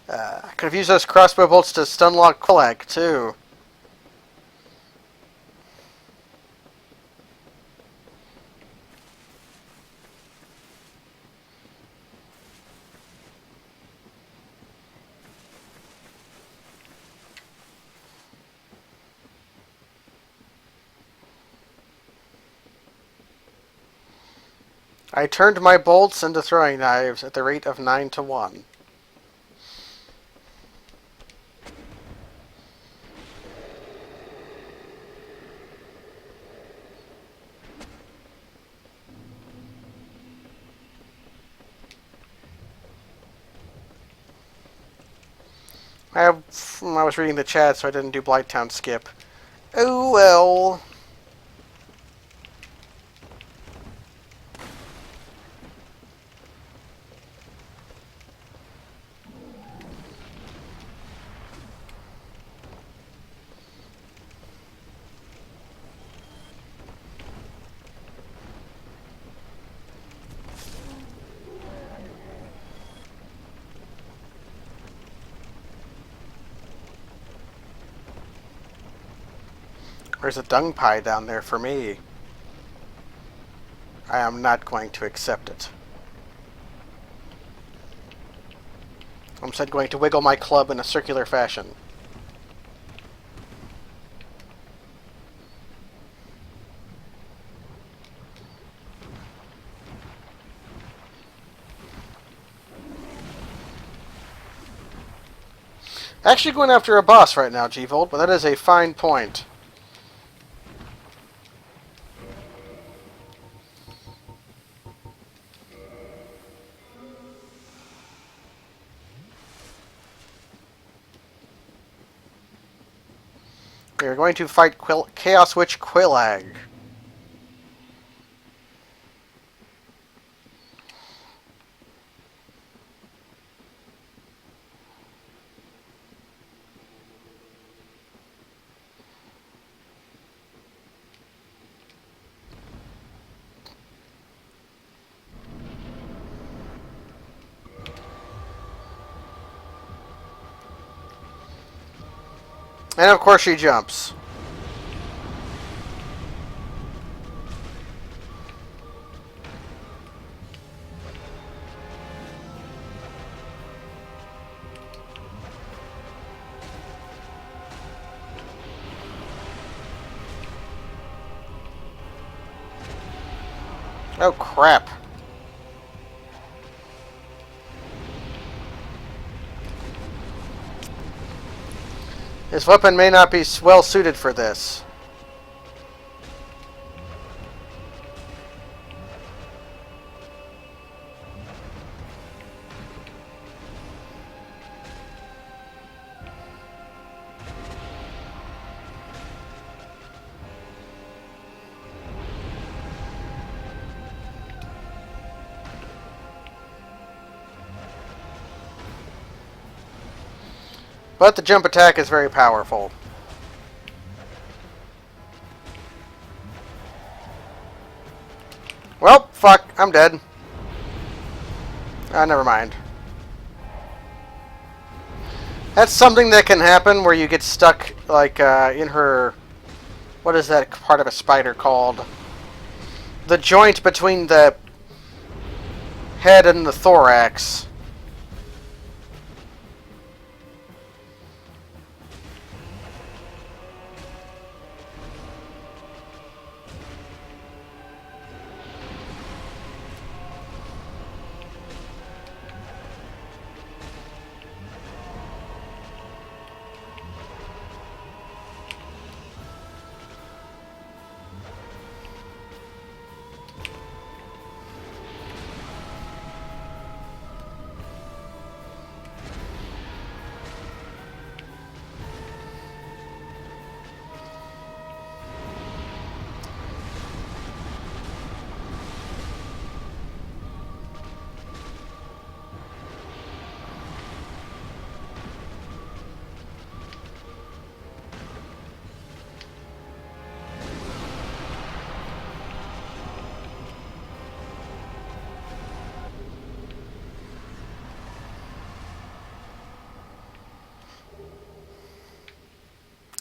I could have used those crossbow bolts to stunlock Quillag, too. I turned my bolts into throwing knives at the rate of 9 to 1. I was reading the chat, so I didn't do Blighttown skip. Oh well. There's a dung pie down there for me. I am not going to accept it. I'm instead going to wiggle my club in a circular fashion. Actually going after a boss right now, G-Volt, but that is a fine point. We are going to fight Chaos Witch Quillag. And of course she jumps. Oh crap. This weapon may not be well suited for this. But the jump attack is very powerful. Well, fuck, I'm dead. Never mind. That's something that can happen where you get stuck, like, in her... What is that part of a spider called? The joint between the head and the thorax.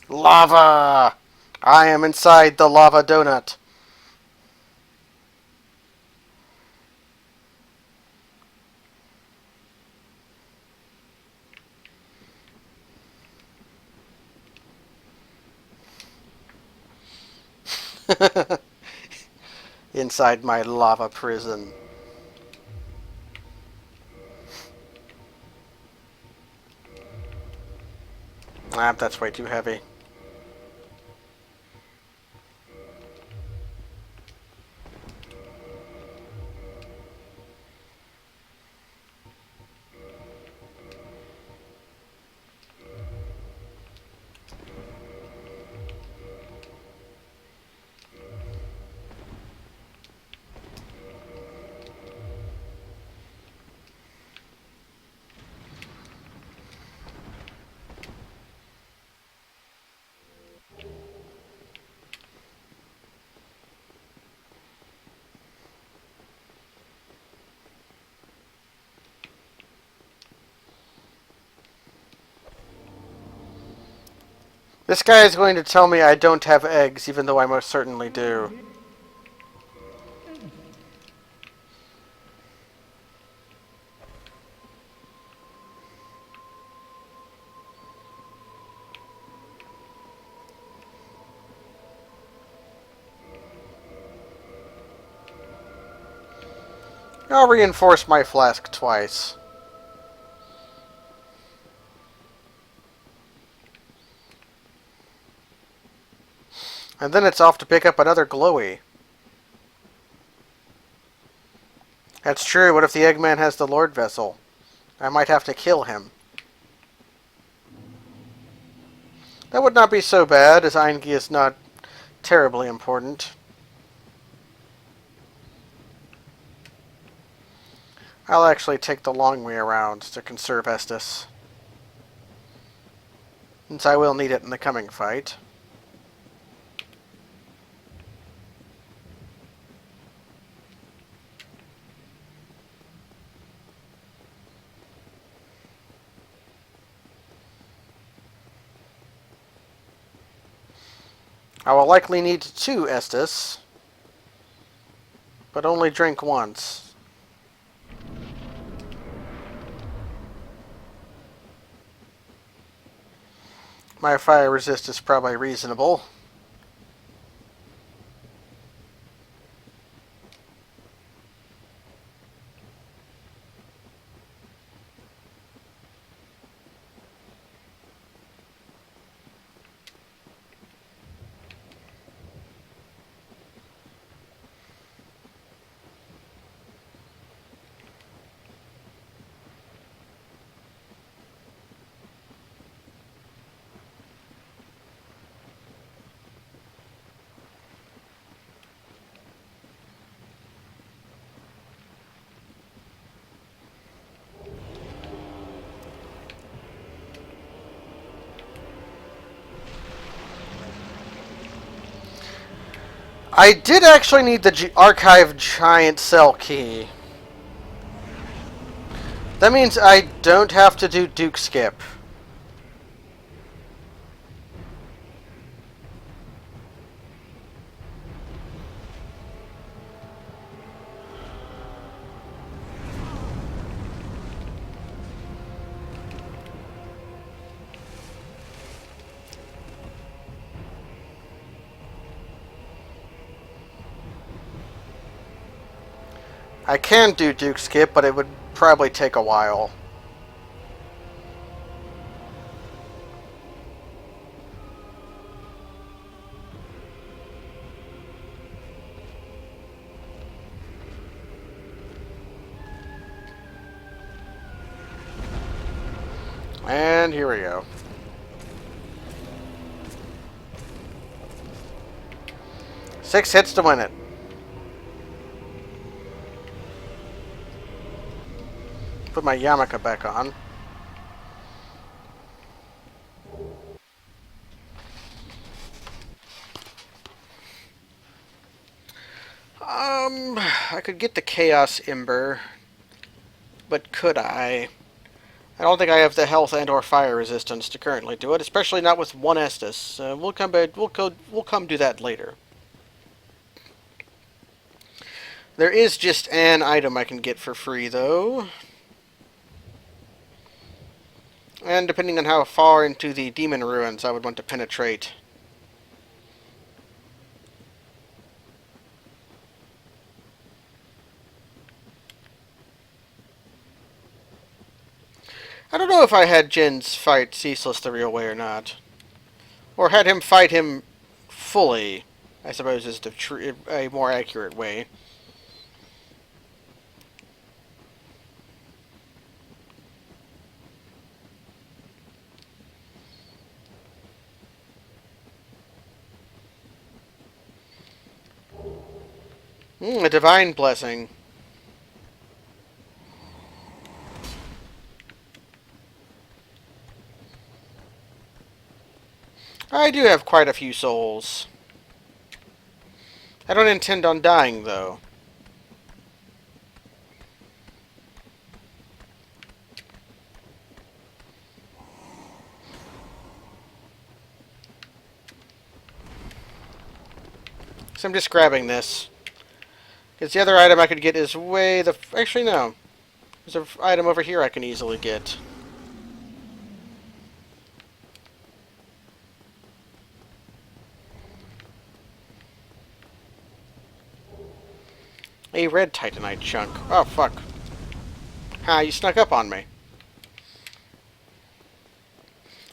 Lava! I am inside the lava donut. Inside my lava prison. Ah, that's way too heavy. This guy is going to tell me I don't have eggs, even though I most certainly do. I'll reinforce my flask twice. And then it's off to pick up another glowy. That's true. What if the Eggman has the Lord Vessel? I might have to kill him. That would not be so bad, as Eingi is not terribly important. I'll actually take the long way around to conserve Estus, since I will need it in the coming fight. I will likely need 2 Estus, but only drink once. My fire resist is probably reasonable. I did actually need the Archive Giant Cell key. That means I don't have to do Duke Skip. I can do Duke Skip, but it would probably take a while. And here we go. Six hits to win it. Put my yarmulke back on. I could get the Chaos Ember, but could I? I don't think I have the health and or fire resistance to currently do it, especially not with one Estus. We'll come back. We'll come do that later. There is just an item I can get for free, though. And depending on how far into the demon ruins I would want to penetrate. I don't know if I had Jin's fight Ceaseless the real way or not. Or had him fight him fully, I suppose is a more accurate way. A divine blessing. I do have quite a few souls. I don't intend on dying, though. So I'm just grabbing this. Because the other item I could get is way the... Actually, no. There's an item over here I can easily get. A red titanite chunk. Oh, fuck. Ha, you snuck up on me.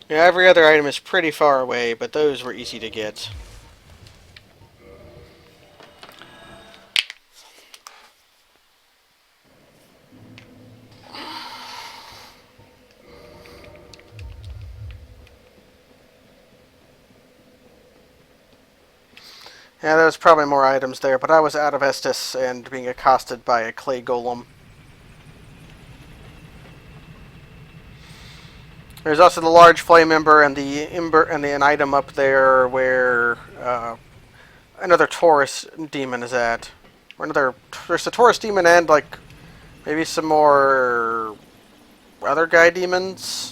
Yeah, every other item is pretty far away, but those were easy to get. Yeah, there was probably more items there, but I was out of Estus and being accosted by a clay golem. There's also the large flame ember and an item up there where another Taurus demon is at. Or there's a Taurus demon and like maybe some more other guy demons.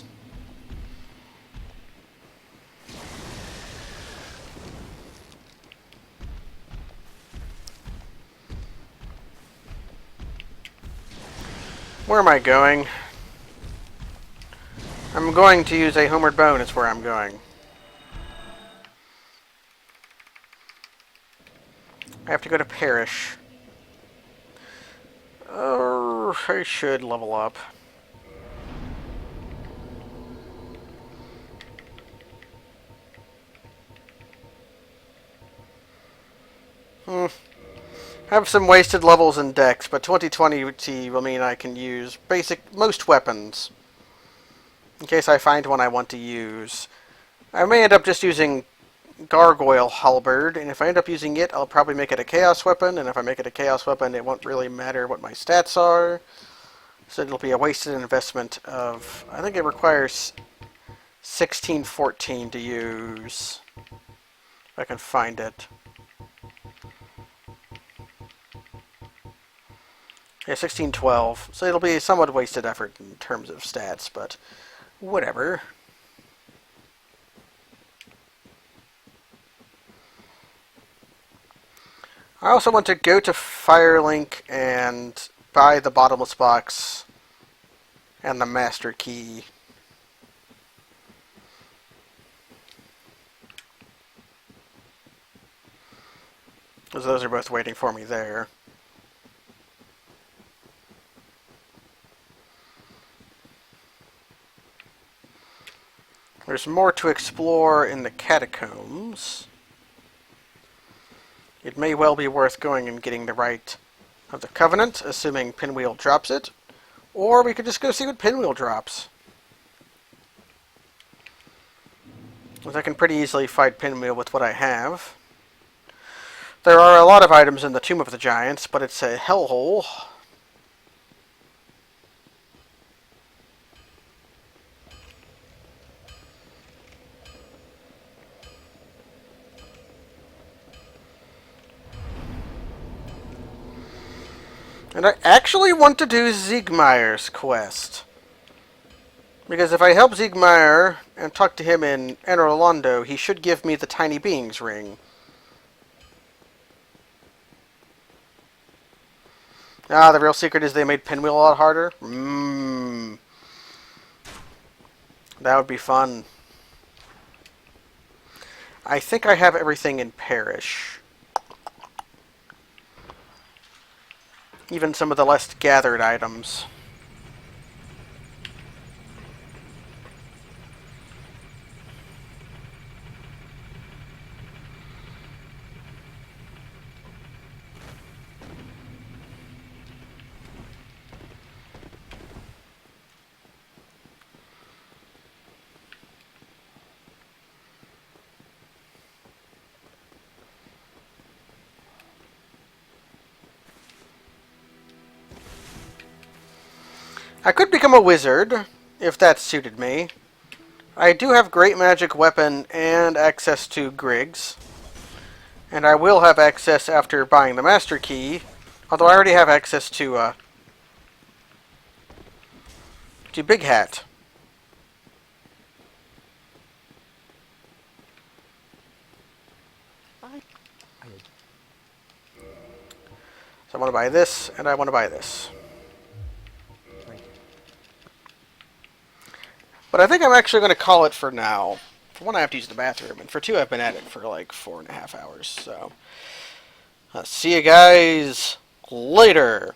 Where am I going? I'm going to use a homeward bone, is where I'm going. I have to go to Parish. Oh, I should level up. Have some wasted levels in Dex, but 2020 will mean I can use most weapons. In case I find one I want to use. I may end up just using Gargoyle Halberd, and if I end up using it, I'll probably make it a Chaos Weapon, and if I make it a Chaos Weapon, it won't really matter what my stats are. So it'll be a wasted investment of... I think it requires 1614 to use. If I can find it. Yeah, 1612. So it'll be a somewhat wasted effort in terms of stats, but whatever. I also want to go to Firelink and buy the bottomless box and the master key. Because those are both waiting for me there. There's more to explore in the catacombs. It may well be worth going and getting the Rite of the Covenant, assuming Pinwheel drops it. Or we could just go see what Pinwheel drops. Because I can pretty easily fight Pinwheel with what I have. There are a lot of items in the Tomb of the Giants, but it's a hellhole. And I actually want to do Siegmeyer's quest. Because if I help Siegmeyer and talk to him in Anor Londo, he should give me the Tiny Beings ring. Ah, the real secret is they made Pinwheel a lot harder? That would be fun. I think I have everything in Parish. Even some of the less gathered items. I could become a wizard, if that suited me. I do have great magic weapon and access to Griggs. And I will have access after buying the Master Key. Although I already have access to Big Hat. So I want to buy this, and I want to buy this. But I think I'm actually going to call it for now. For one, I have to use the bathroom, and for two, I've been at it for like 4.5 hours. So, see you guys later.